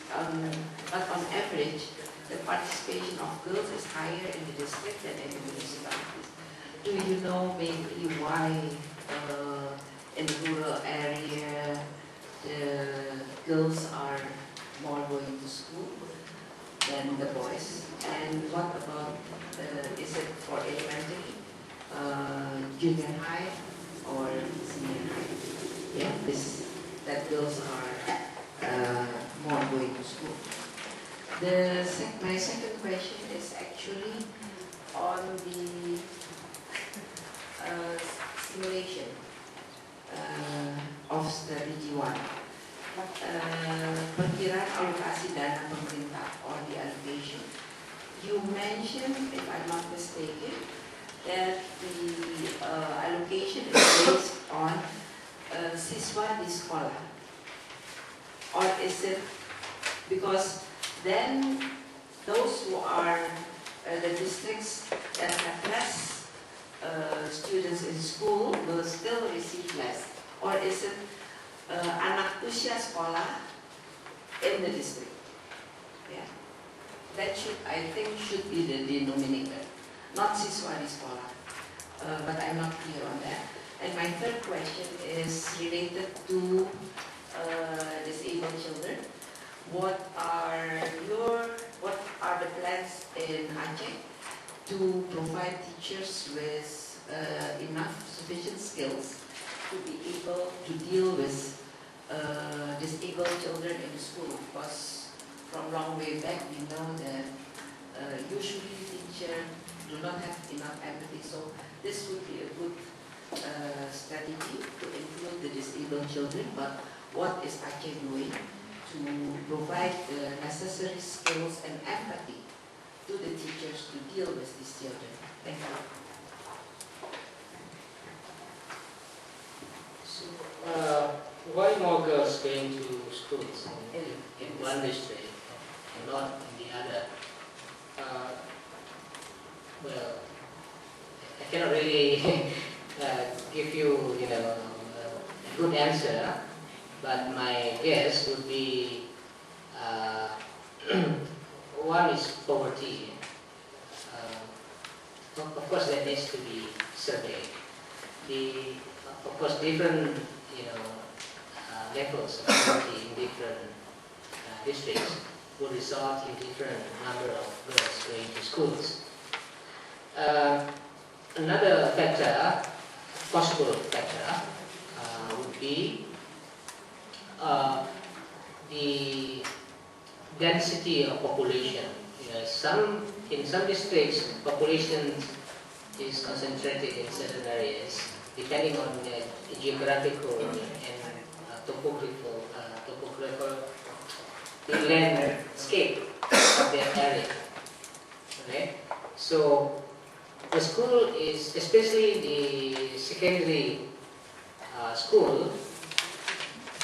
but on average, the participation of girls is higher in the district than in the municipalities. Do you know maybe why in the rural area the girls are more going to school than the boys? And what about, is it for elementary, junior high, or senior high? Yeah, that girls are more going to school. My second question is actually on the simulation of strategy 1. Perkiraan alokasi dana pemerintah or the allocation. You mentioned, if I'm not mistaken, that the allocation is based on siswa di sekolah, or is it because then those who are the districts that have less students in school will still receive less? Or is it anak usia sekolah in the district? Yeah. That should, I think, should be the denominator, not siswa di sekolah. But I'm not clear on that. And my third question is related to disabled children. What are the plans in Aceh to provide teachers with enough sufficient skills to be able to deal with disabled children in the school? Because from long way back we know that usually teachers do not have enough empathy. So this would be a good strategy to include the disabled children. But what is Aceh doing to provide the necessary skills and empathy to the teachers to deal with these children? Thank you. So, why more girls going to schools in one district and not in the other? Well, I cannot really give you, a good answer, but my guess would be one is poverty. Of course, that needs to be surveyed. Of course, different levels of poverty in different districts will result in different number of girls going to schools. Another factor, possible factor, would be the density of population. In some districts, population is concentrated in certain areas, depending on the geographical and topographical landscape of that area. Okay? So the school is, especially the secondary school,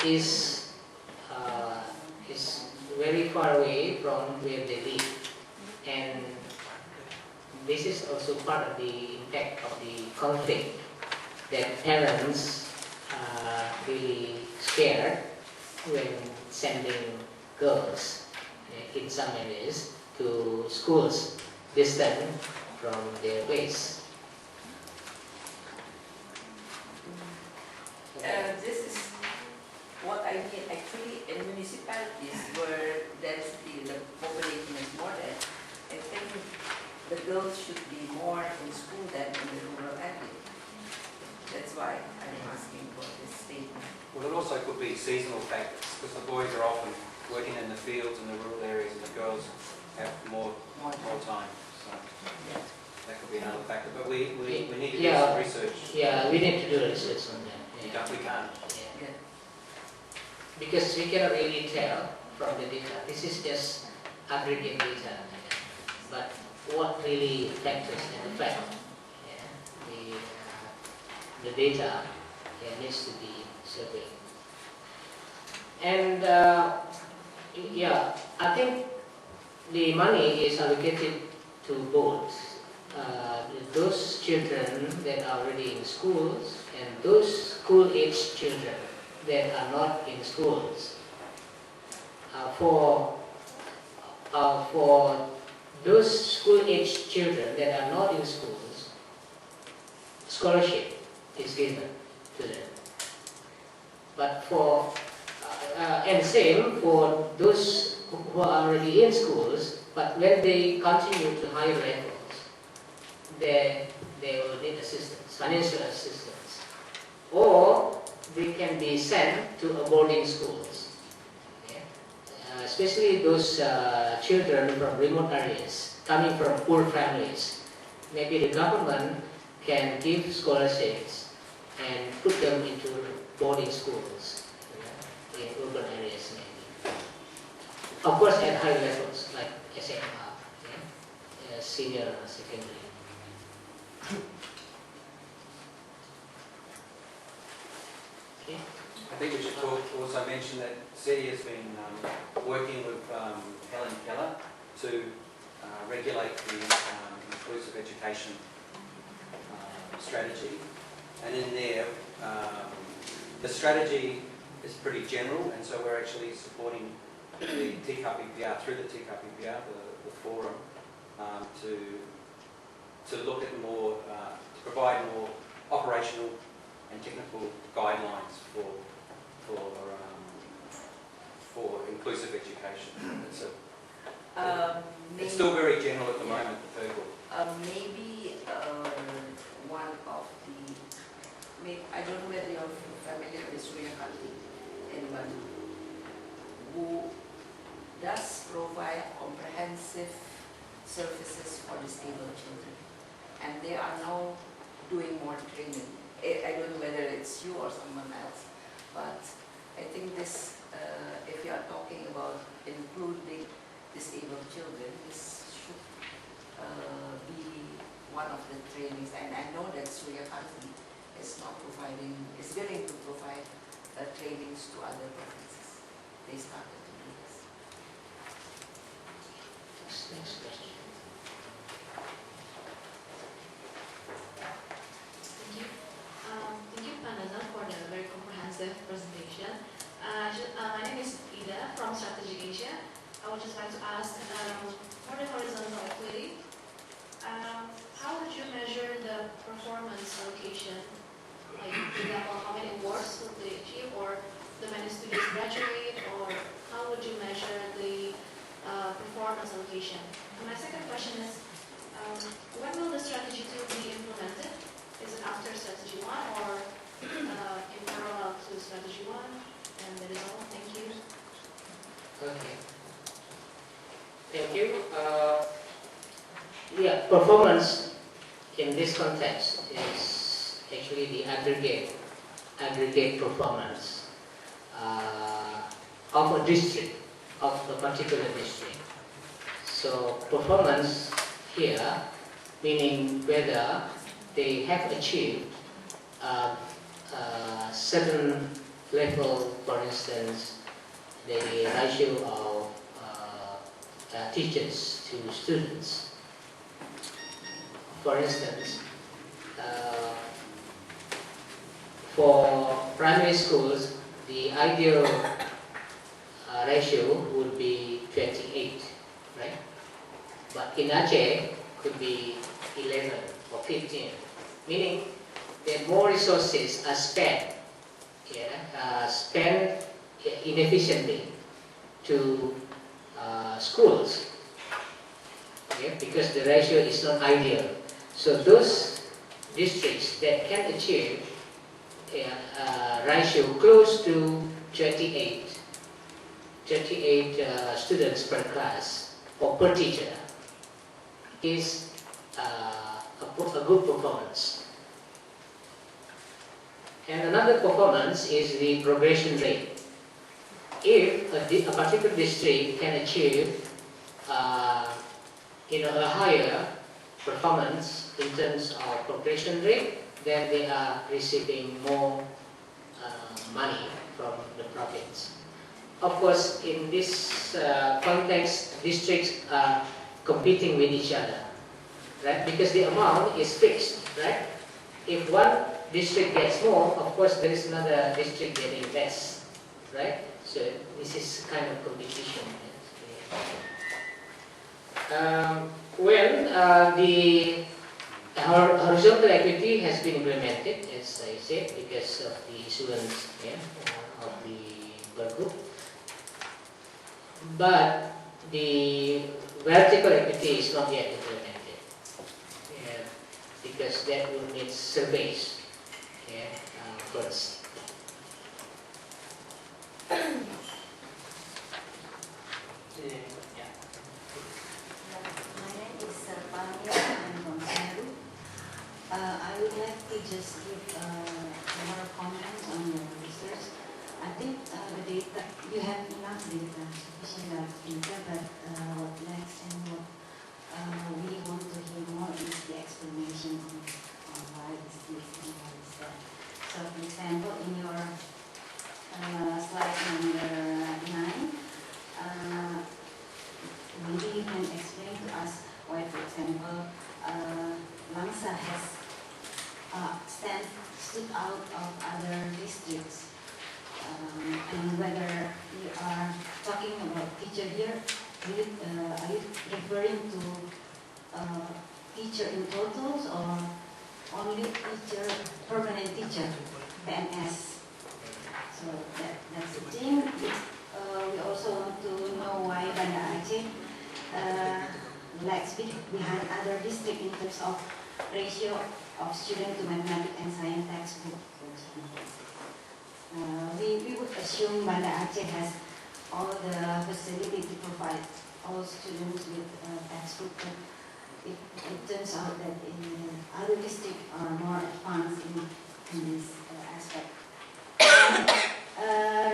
is very far away from where they live, and this is also part of the impact of the conflict, that parents are really scared when sending girls in some areas to schools distant from their place. This is what I mean. Actually, in municipalities where the population is more than, I think the girls should be more in school than in the rural area. That's why I'm asking for this statement. Well, it also could be seasonal factors, because the boys are often working in the fields in the rural areas and the girls have more time. So that could be another factor. But we need to do some research. Yeah, we need to do research on that. Yeah. We can't. Yeah. Because we cannot really tell from the data. This is just aggregate data. But what really factors in effect? The data needs to be surveyed. And I think the money is allocated to both those children that are already in schools and those school-age children that are not in schools. For those school-age children that are not in schools, scholarship is given to them. But for and same for those who are already in schools, but when they continue to higher levels, they will need assistance, financial assistance, or they can be sent to a boarding schools. Okay? Especially those children from remote areas, coming from poor families. Maybe the government can give scholarships and put them into boarding schools in urban areas maybe. Of course at high levels like SMA, senior secondary. Okay. I think we should also mention that SETI has been working with Helen Keller to regulate the inclusive education strategy. And in there, the strategy is pretty general, and so we're actually supporting the TKPPR, through the TKPPR, the forum, to look at more, to provide more operational and technical guidelines for inclusive education. It's still very general at the moment, the third book. Maybe one of the, I don't know whether you're familiar with Surya Kanti, anyone who does provide comprehensive services for disabled children, and they are now doing more training. I don't know whether it's you or someone else, but I think this, if you are talking about including disabled children, this should be one of the trainings. And I know that Surya Kanti is not providing, is willing to provide trainings to other provinces. They started to do this. Next question. Thank you, Pak Nazam, for the very comprehensive presentation. My name is Ida from Strategic Asia. I would just like to ask, for the horizontal equity, how would you measure the performance allocation? Like, for example, how many awards would they achieve, or the many students graduate, or how would you measure the performance allocation? And my second question is, when will the strategy 2 be implemented? Is it after strategy 1 or in parallel to strategy 1? And that is all. Thank you. Okay. Thank you. Yeah, performance in this context is actually the aggregate performance of a district, of a particular district. So performance here, meaning whether they have achieved a certain level, for instance, the ratio of teachers to students. For instance, for primary schools, the ideal ratio would be 28, right? But in Aceh, could be 11 or 15, meaning that more resources are spent, inefficiently to schools, because the ratio is not ideal. So those districts that can achieve a ratio close to 38 students per class or per teacher is a good performance. And another performance is the progression rate. If a particular district can achieve a higher performance in terms of progression rate, then they are receiving more money from the province. Of course, in this context, districts are competing with each other, right? Because the amount is fixed, right? If one district gets more, of course there is another district getting less, right? So this is kind of competition. The horizontal equity has been implemented, as I said, because of the issuance of the work group. But the vertical equity is not yet implemented, because that will need surveys first. My name is Pamela. I'm from Semeru. I would like to just give more comments on your research. I think the data, you have enough data, sufficient data, but what next and what we want to hear more is the explanation on why is this and why is that. So for example, in your slide number 9, maybe you can explain to us stood out of other districts? And whether you are talking about teacher here, are you referring to teacher in totals or only teacher, permanent teacher, PNS? So that's the thing. We also want to know why Banda Aceh lags behind other districts in terms of ratio of student to mathematics and science textbook. We would assume Banda Aceh has all the facility to provide all students with textbook, but it turns out that in other districts are more advanced in this aspect.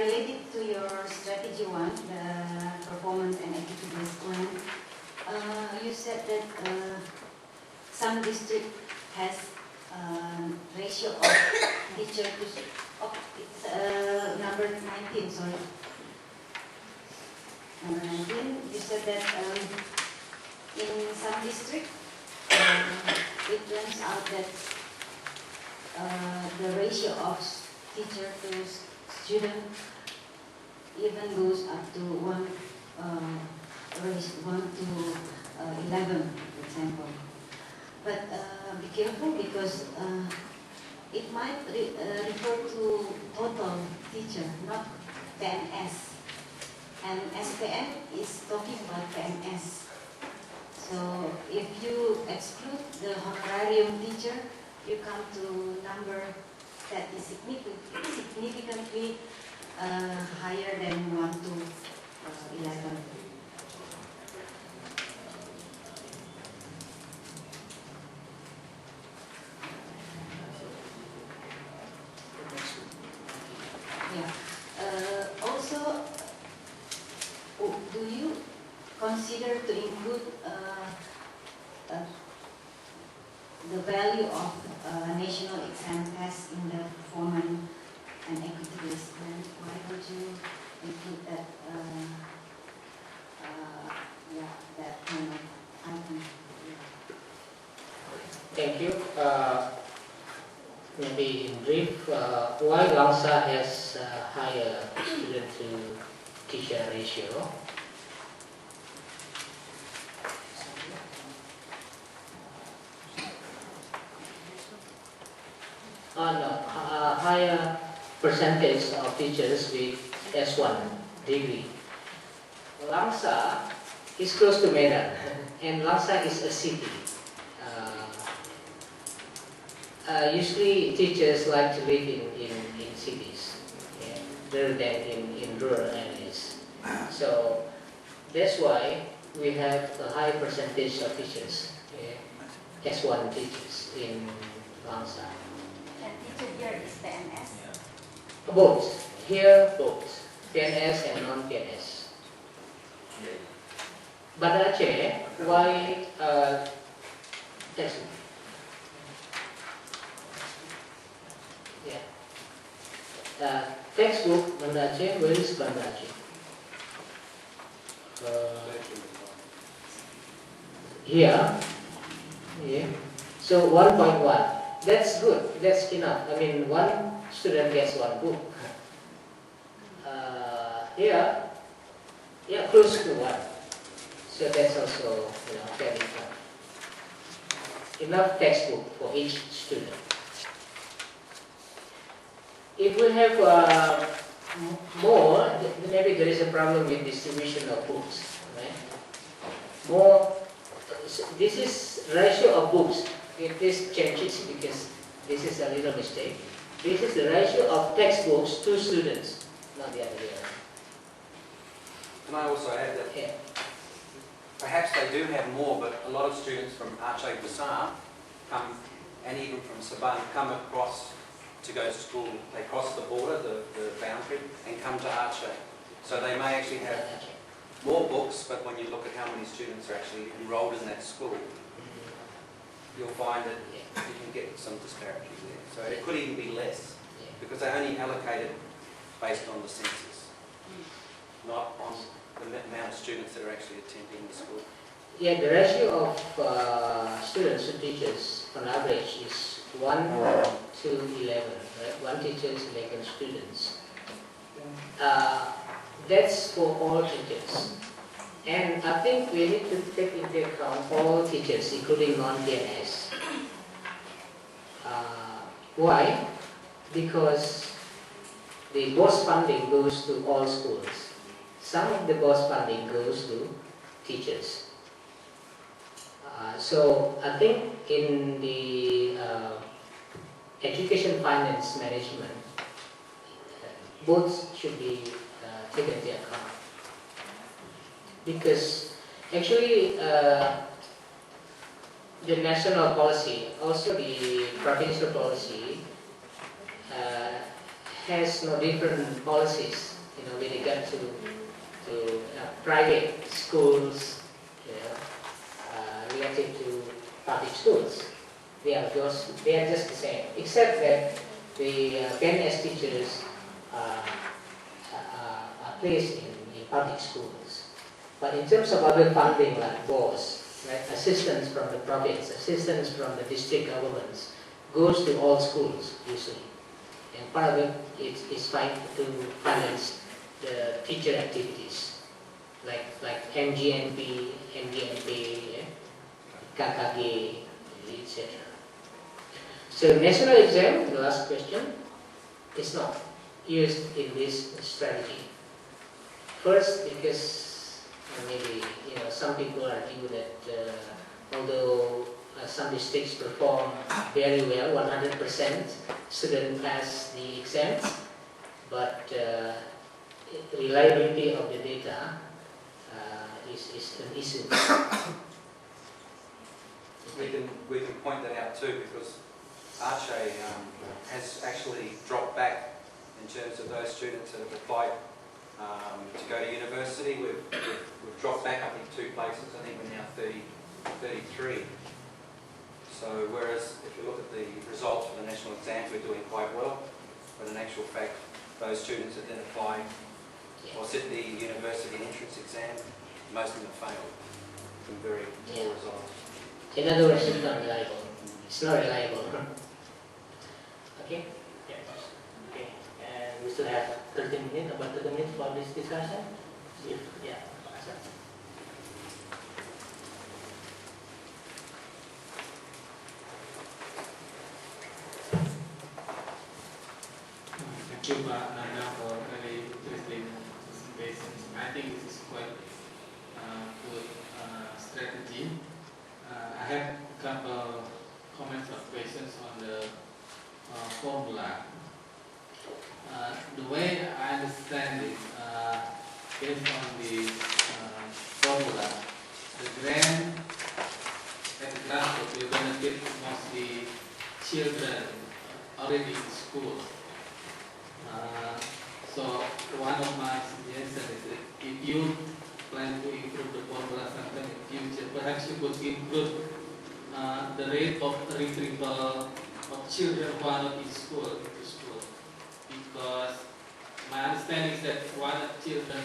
Related to your strategy one, the performance and equity-based plan, you said that some district has ratio of teacher to it's number 19, sorry. Number 19, you said that in some district it turns out that the ratio of teacher to student even goes up to 1 to 11, for example. But be careful because it might refer to total teacher, not PNS. And SPM is talking about PNS. So if you exclude the honorarium teacher, you come to number that is significantly higher than 1 to 11. Yeah. Also, do you consider to include the value of national exam test in the performance and equity-based plan? Why don't you include that? That kind of item. Thank you. Maybe in brief, why Langsa has a higher student to teacher ratio? No, higher percentage of teachers with S1 degree. Langsa is close to Medan, and Langsa is a city. Usually teachers like to live in cities, rather than in rural areas. So that's why we have a high percentage of teachers, S1 teachers in Langsa. And teacher here is PNS? Both. Here, both. PNS and non-PNS. Banda Aceh, why textbook? Yeah. Textbook, Banda Aceh, where is Banda Aceh? Here. Yeah. So 1.1. That's good. That's enough. I mean, one student gets one book. Here, yeah, close to 1. So that's also, fairly enough. Enough textbook for each student. If we have more, maybe there is a problem with distribution of books. Right? More. This is ratio of books. If this changes, because this is a little mistake. This is the ratio of textbooks to students, not the other way around. Can I also add that perhaps they do have more, but a lot of students from Aceh Besar come, and even from Sabang, come across to go to school. They cross the border, the boundary, and come to Aceh. So they may actually have more books, but when you look at how many students are actually enrolled in that school, you'll find that you can get some disparity there. So it could even be less, because they only allocate it based on the census, not on the amount of students that are actually attending the school. Yeah, the ratio of students to teachers on average is 1 to 11, right? 1 teacher is 11 students. That's for all teachers. And I think we need to take into account all teachers, including non-PNS. Why? Because the BOS funding goes to all schools. Some of the BOS funding goes to teachers. So I think in the education finance management, both should be taken into account. Because actually the national policy, also the provincial policy, has no different policies, with regard to private schools, related to public schools. They are just the same, except that the PNS teachers are placed in public schools. But in terms of other funding like BOS, right, assistance from the province, assistance from the district governments, goes to all schools usually. And part of it is fine to finance the teacher activities, like MGNP, yeah, KKG, etc. So national exam, the last question, is not used in this strategy. First, because maybe some people argue that although some districts perform very well, 100% students pass the exams, but reliability of the data is an issue. We can point that out too, because Aceh has actually dropped back in terms of those students that have applied to go to university. We've dropped back, I think, 2 places. I think we're now 33. So whereas if you look at the results for the national exams, we're doing quite well, but in actual fact, those students that then apply or sit the university entrance exam, most of them have failed from very poor results. In other words, it's not reliable. It's not reliable. Okay? Yeah. Okay. And we still have 13 minutes, about 30 minutes for this discussion. Yeah. Thank you, Pak Nana, for very interesting presentations. I think this is quite good strategy. I have a couple comments or questions on the formula. The way I understand it, based on the formula, the grant at the grassroots will benefit mostly children already in school. So one of my suggestions is that if you plan to improve the formula sometime in the future, perhaps you could include the rate of retrieval of children who are not in school into school. Because my understanding is that when children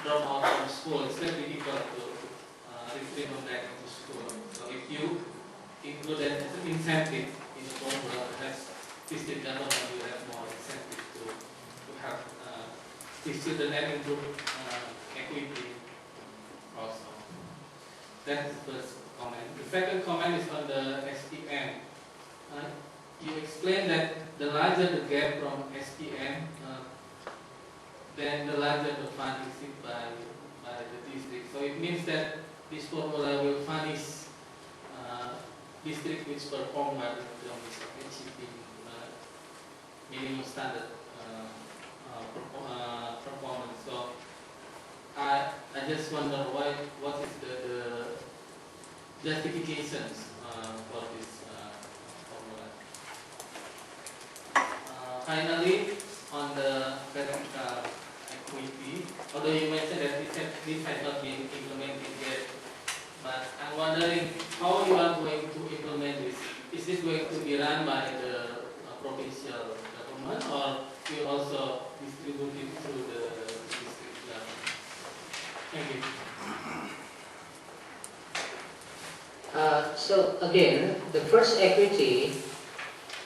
drop out from school, it's very difficult to retrieve them back into school. So if you include that as an incentive in the formula, perhaps district government will have more incentive to have these children and improve equity also. That's the first comment. The second comment is on the SPM. You explained that the larger the gap from SPM, then the larger the fund received by the district. So it means that this formula will punish districts which perform well in terms of achieving minimum standard performance. So I just wonder what is the justifications for this formula. Finally, on the vertical equity, although you mentioned that this has not been implemented yet, but I'm wondering how you are going to implement this. Is this going to be run by the provincial government, or you also distribute it through the district level? Thank you. So again, the first equity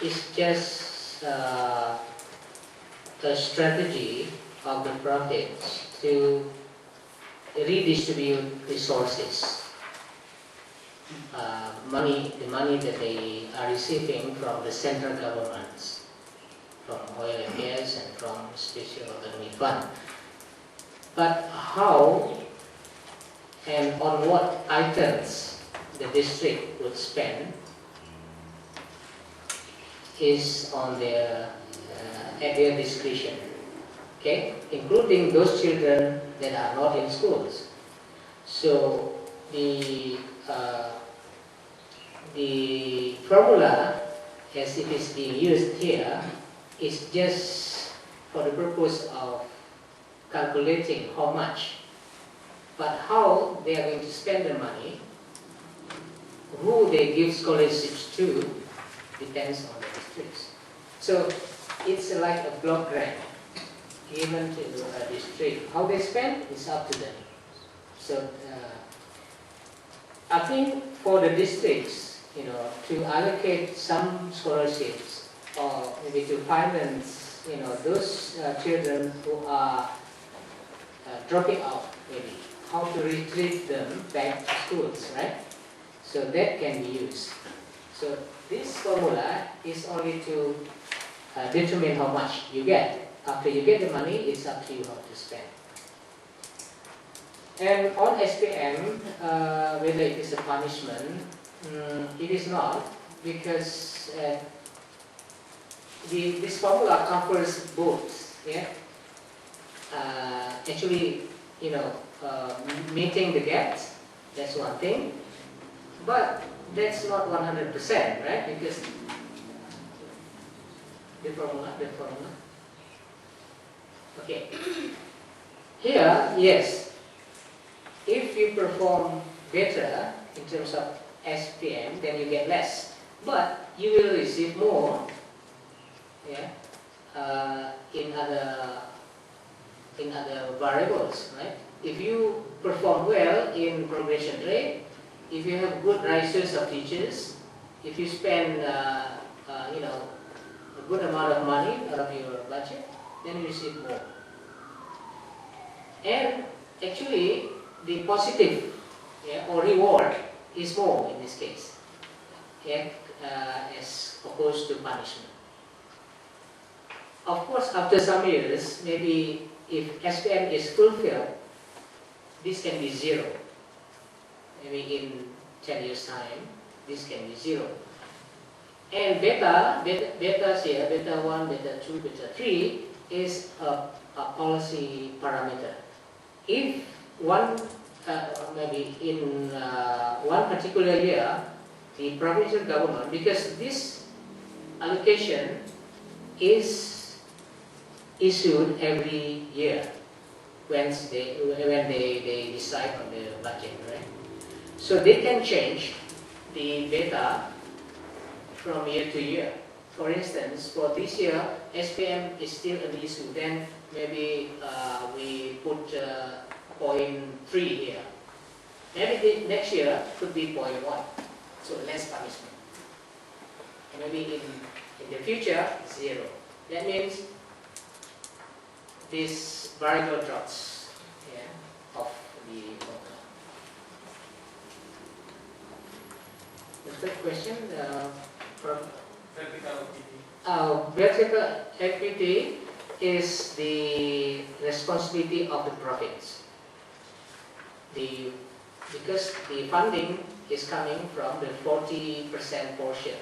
is just a strategy of the profits to redistribute resources. The money that they are receiving from the central governments, from oil and gas and from special economic fund. But how and on what items the district would spend is on their at their discretion, okay, including those children that are not in schools. So the formula as it is being used here is just for the purpose of calculating how much, but how they are going to spend the money, who they give scholarships to, depends on the districts. So it's like a block grant given to a district. How they spend is up to them. So I think for the districts, to allocate some scholarships or maybe to finance, those children who are dropping out, maybe how to retrieve them back to schools, right? So that can be used. So this formula is only to determine how much you get. After you get the money, it's up to you how to spend. And on SPM, whether it is a punishment, it is not, because this formula covers both. Yeah. Actually, meeting the gaps, that's one thing, but that's not 100%, right? Because the formula. Okay. Here, yes, if you perform better in terms of SPM, then you get less, but you will receive more. Yeah, in other variables, right? If you perform well in progression rate, if you have good ratios of teachers, if you spend a good amount of money out of your budget, then you receive more. And actually, the positive, or reward is more in this case, as opposed to punishment. Of course, after some years, maybe if SPM is fulfilled, this can be zero. Maybe in 10 years' time, this can be zero. And beta here, beta 1, beta 2, beta 3 is a policy parameter. If maybe in one particular year, the provincial government, because this allocation is issued every year when they decide on the budget, right? So they can change the beta from year to year. For instance, for this year, SPM is still an issue. Then maybe we put 0.3 here. Maybe next year could be 0.1, so less punishment. And maybe in the future, 0. That means this variable drops of the formula. The third question from vertical equity is the responsibility of the province. Because the funding is coming from the 40% portion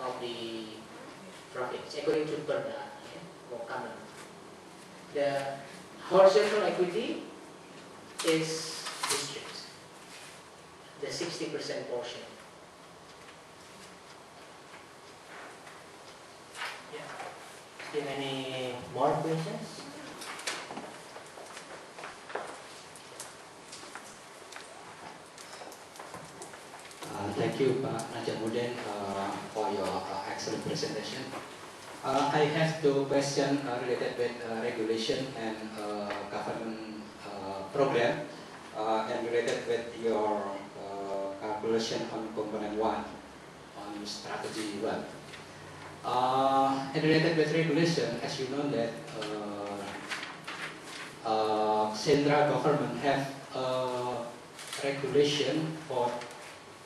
of the province, according to Perda or Kamen. The horizontal equity is districts, the 60% portion. Yeah. Still any more questions? Thank you, Pak Nazamuddin, for your excellent presentation. I have two questions related with regulation and government program, and related with your calculation on component 1, on strategy 1. and related with regulation, as you know that central government have regulation for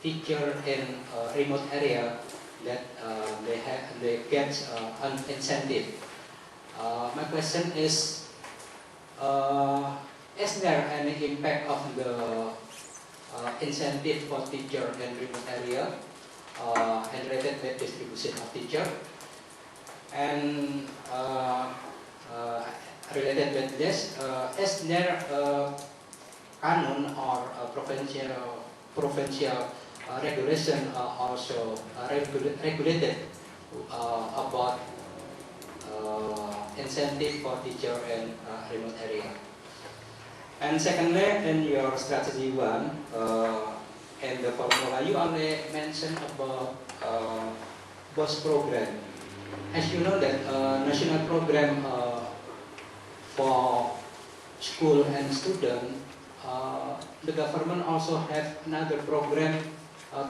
teacher in remote area that they get an incentive. My question is there any impact of the incentive for teacher in remote area and related with distribution of teacher? And related with this, is there canon or provincial regulation also regulated about incentive for teacher in remote area? And secondly, in your strategy one, in the formula, you only mentioned about BOS program. As you know that national program for school and student, the government also have another program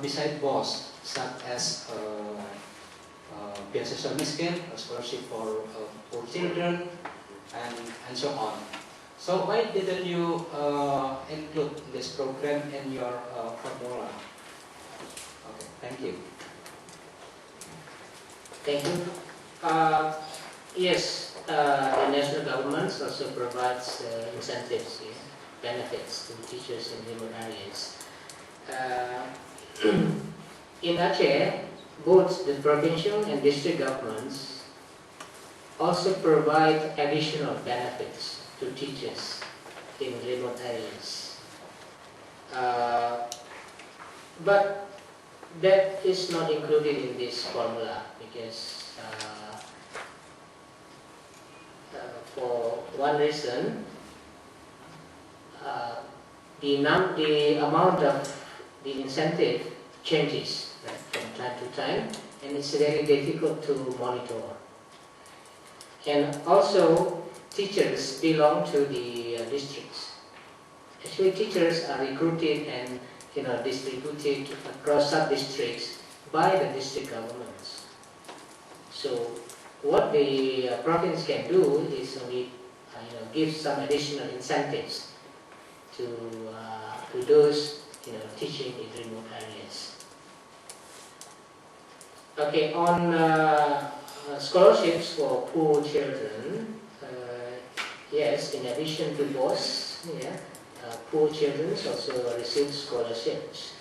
beside BOS, such as Basyahsaid miskin, a scholarship for poor children, and so on. So why didn't you include this program in your formula? Okay, thank you. Thank you. Yes, the national government also provides incentives, benefits to teachers in remote areas. In Aceh, both the provincial and district governments also provide additional benefits to teachers in remote areas. But that is not included in this formula because for one reason, the amount of the incentive changes, right, from time to time, and it's very difficult to monitor. And also, teachers belong to the districts. Actually, teachers are recruited and distributed across sub-districts by the district governments. So, what the province can do is only give some additional incentives to those teaching in remote areas. Okay, on scholarships for poor children, yes, in addition to BOS, poor children also receive scholarships.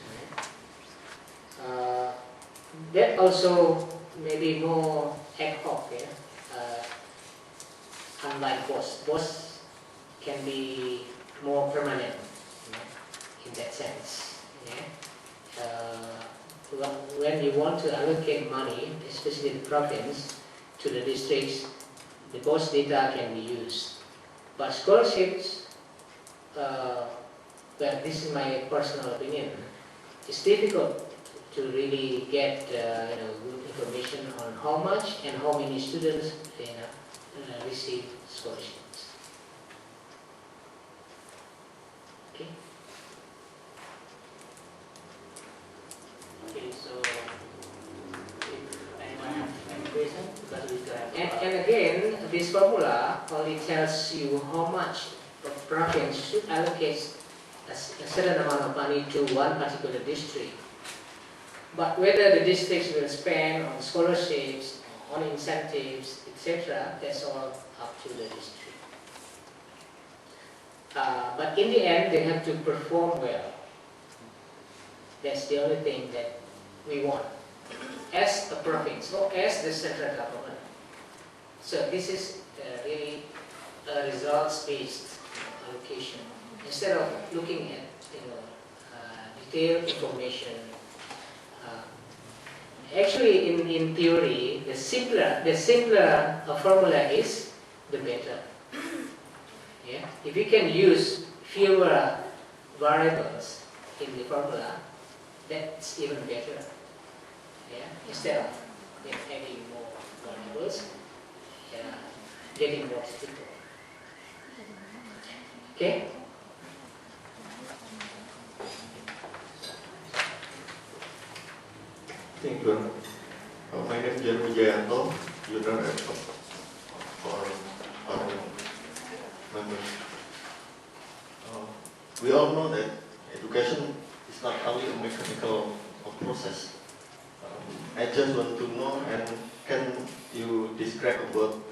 That also may be more ad hoc, unlike BOS. BOS can be more permanent in that sense. When you want to allocate money, especially the province, to the districts, the BOS data can be used. But scholarships, well, this is my personal opinion, it's difficult to really get good information on how much and how many students receive scholarships. Okay. Okay, so if anyone has any question, because we have And again, this formula only tells you how much the province should allocate a certain amount of money to one particular district. But whether the districts will spend on scholarships, on incentives, etc., that's all up to the district. But in the end, they have to perform well. That's the only thing that we want as a province or as the central government. So this is really a results-based allocation. Instead of looking at detailed information, actually in theory, the simpler a formula is, the better. Yeah? If you can use fewer variables in the formula, that's even better. Yeah? Instead of adding more variables, getting more people. Okay? Thank you. My name is Jan Wijayanto. your effort for our members. We all know that education is not only a mechanical process. I just want to know, and can you describe about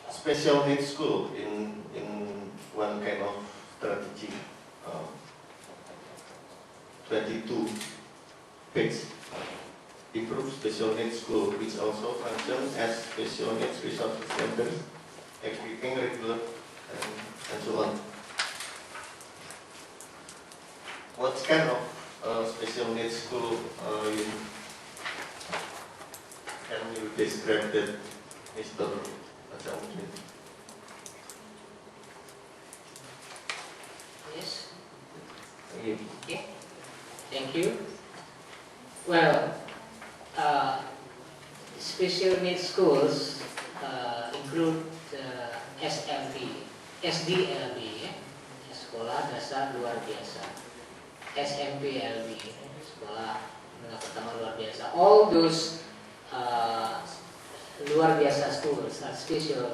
special needs school in one kind of strategy, 22 page, improve special needs school, which also functions as special needs resource center, equipping regular and so on. What kind of special needs school can you describe that, Mr. Nazamuddin? Yes. Thank you. Okay. Thank you. Well, special needs schools include SDLB, Sekolah Dasar Luar Biasa, SMPLB, Sekolah Menengah Pertama Luar Biasa. All those luar biasa schools are special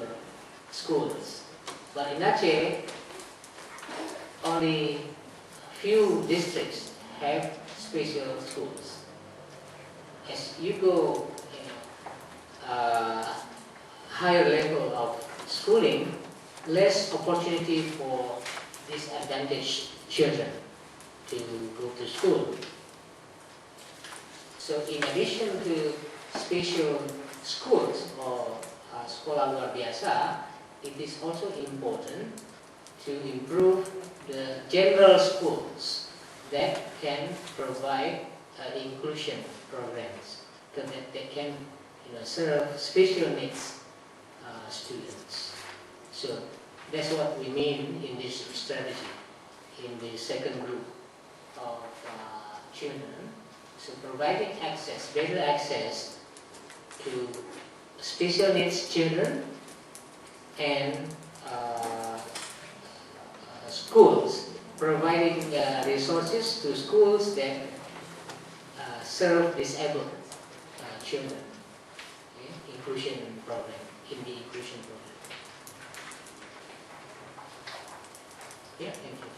schools. But in Aceh, only few districts have special schools. As you go, higher level of schooling, less opportunity for disadvantaged children to go to school. So in addition to special schools or sekolah luar biasa, it is also important to improve the general schools that can provide inclusion programs, so that they can serve special needs students. So that's what we mean in this strategy, in the second group of children. So providing access, better access to special needs children and schools, providing resources to schools that serve disabled children. Okay? Inclusion program, in the inclusion program. Yeah, thank you.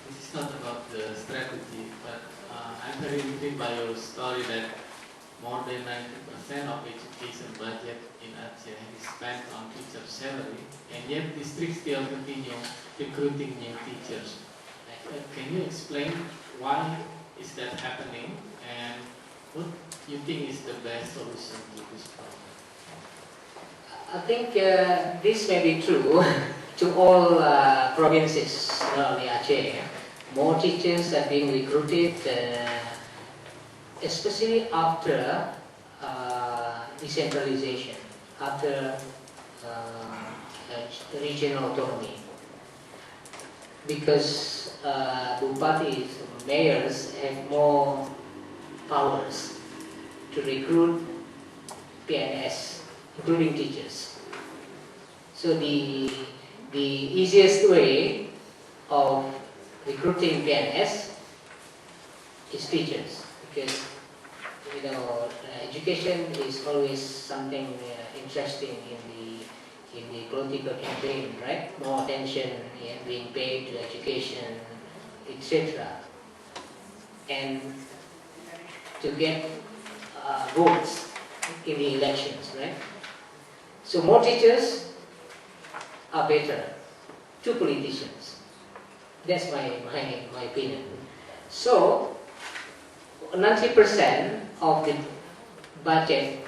This is not about the strategy, but I'm very intrigued by your story that more than 90% of education budget in Aceh is spent on teacher salary, and yet districts still continue recruiting new teachers. Can you explain why is that happening, and what you think is the best solution to this problem? I think this may be true to all provinces around the Aceh. More teachers are being recruited, especially after decentralization, after regional autonomy. Because bupatis, mayors have more powers to recruit PNS, including teachers. So the easiest way of recruiting PNS is teachers, because education is always something interesting in the political campaign, right? More attention being paid to education, etc. And to get votes in the elections, right? So more teachers are better to politicians. That's my opinion. So 90% of the budget,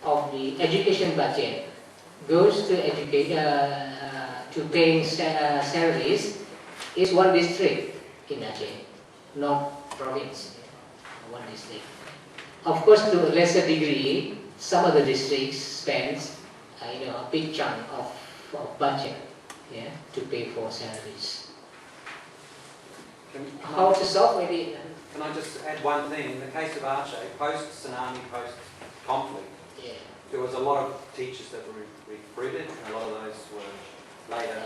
of the education budget, goes to to paying salaries is one district in Aceh, not province, one district. Of course, to a lesser degree, some of the districts spend a big chunk of budget, yeah, to pay for salaries. How to solve maybe? Can I just add one thing? In the case of Aceh, post-tsunami, post-conflict, Yeah. there was a lot of teachers that were recruited, and a lot of those were later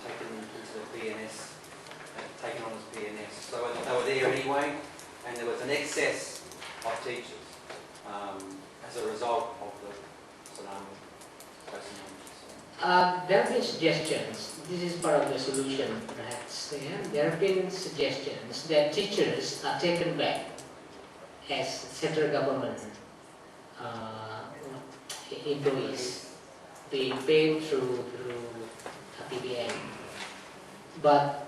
taken into the PNS, taken on as PNS. So they were there anyway, and there was an excess of teachers as a result of the tsunami. There have been suggestions, this is part of the solution perhaps, yeah? There have been suggestions that teachers are taken back as central government employees, being paid through PBN. But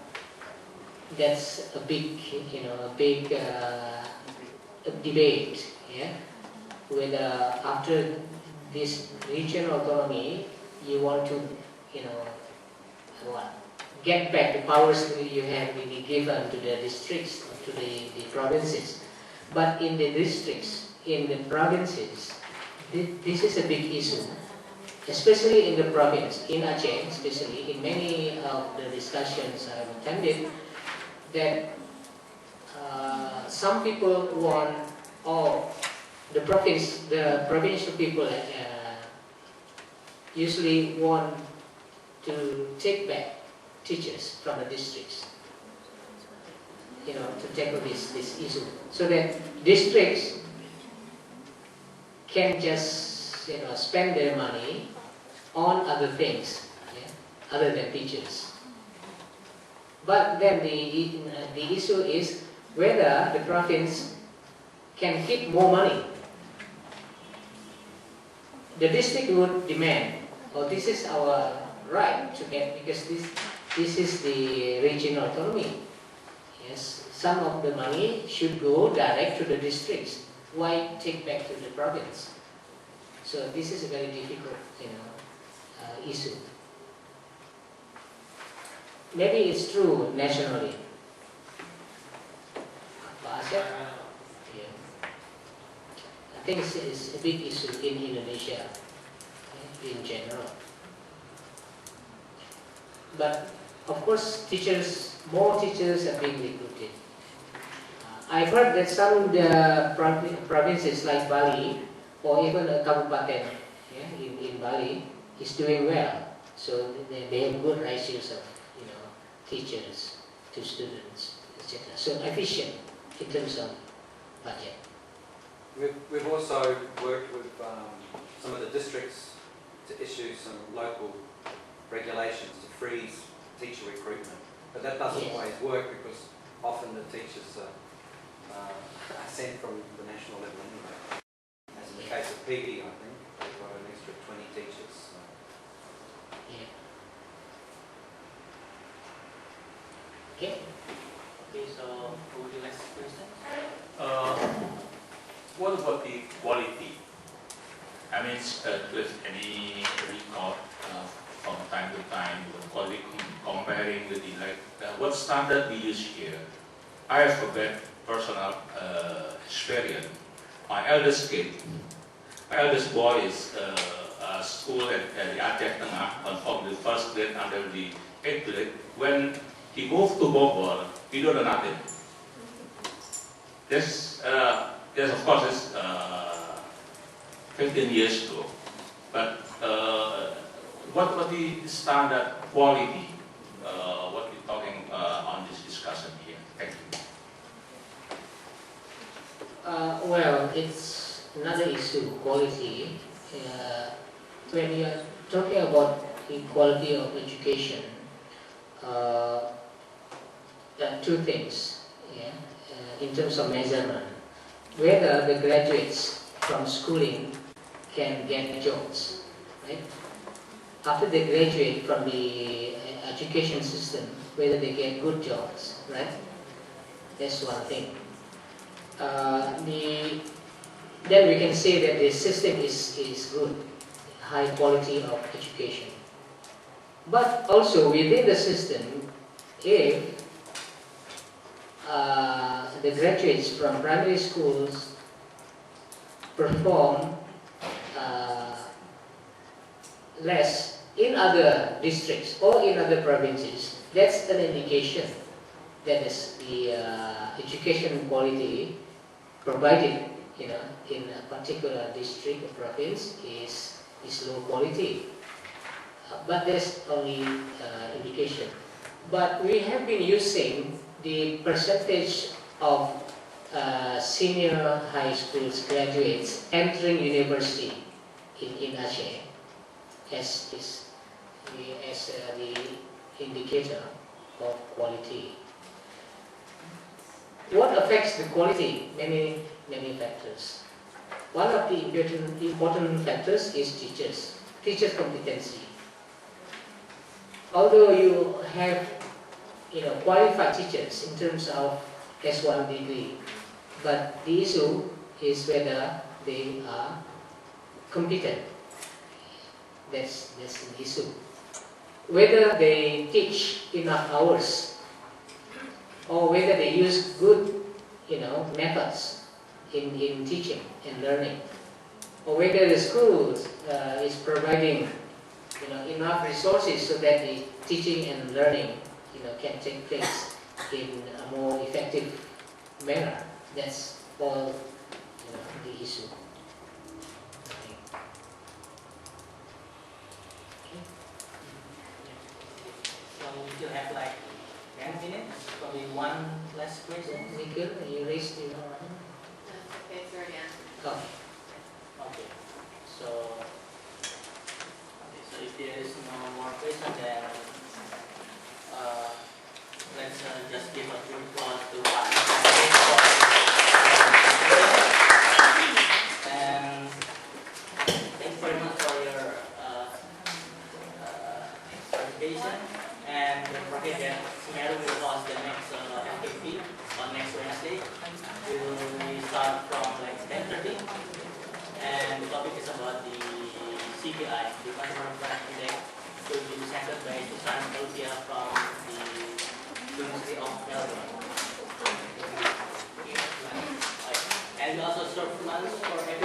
that's a big, debate, yeah? Whether after this regional autonomy, you want to, get back the powers that you have really given to the districts, to the provinces. But in the districts, in the provinces, this is a big issue, especially in the province, in Aceh, especially in many of the discussions I've attended, that some people want, the provincial people usually want to take back teachers from the districts, to tackle this issue, so that districts can just spend their money on other things, other than teachers. But then the issue is whether the province can keep more money. The district would demand, this is our right to get, because this is the regional autonomy. Yes, some of the money should go direct to the districts. Why take back to the province? So this is a very difficult, issue. Maybe it's true nationally. Aceh, I think it's a big issue in Indonesia, in general. But of course, more teachers are being recruited. I've heard that some of the provinces like Bali, or even a kabupaten in Bali, is doing well. So they have good ratios of teachers to students, etc. So efficient in terms of budget. We've also worked with some of the districts to issue some local regulations to freeze teacher recruitment. But that doesn't always work, because often the teachers are sent from the national level anyway. As in the case of PD, I think, they've got an extra 20 teachers. So. Yeah. Okay. Okay, so who would you like to question? What about the quality? I mean, with any record from time to time, quality comparing with what standard we use here? I have a bad personal experience. My eldest boy is school at the Aceh Tengah, from the first grade until the 8th grade. When he moved to Bogor, he don't know nothing. Yes, of course, it's 15 years ago. But what was the standard quality? What we're talking on this discussion here? Thank you. Well, it's another issue, quality. When you are talking about equality of education, there are two things, in terms of measurement. Whether the graduates from schooling can get jobs, right? After they graduate from the education system, whether they get good jobs, right? That's one thing. Then we can say that the system is good, high quality of education. But also within the system, if the graduates from primary schools perform less in other districts or in other provinces, that's an indication that is the education quality provided in a particular district or province is low quality. But that's only indication. But we have been using the percentage of senior high schools graduates entering university in Aceh as the indicator of quality. What affects the quality? Many factors. One of the important factors is teachers' competency. Although you have qualified teachers in terms of S1 degree, but the issue is whether they are competent. That's the issue. Whether they teach enough hours, or whether they use good methods in teaching and learning, or whether the school is providing enough resources so that the teaching and learning can take place in a more effective manner. That's all the issue. So we still have like 10 minutes. Probably one last question. Nikhil, you raised your hand. Okay, it's already answered. Oh. Okay. So if there is no more question, then let's just give a full applause to Pak Nazamuddin and thank you very much for your participation. And don't forget that Semeru will host the next FKP on next Wednesday. We will start from like 10:30, and the topic is about the CPI, the Consumer Price Index, will be presented by Susan Elvia from the University of Melbourne. And we also serve lunch for everyone.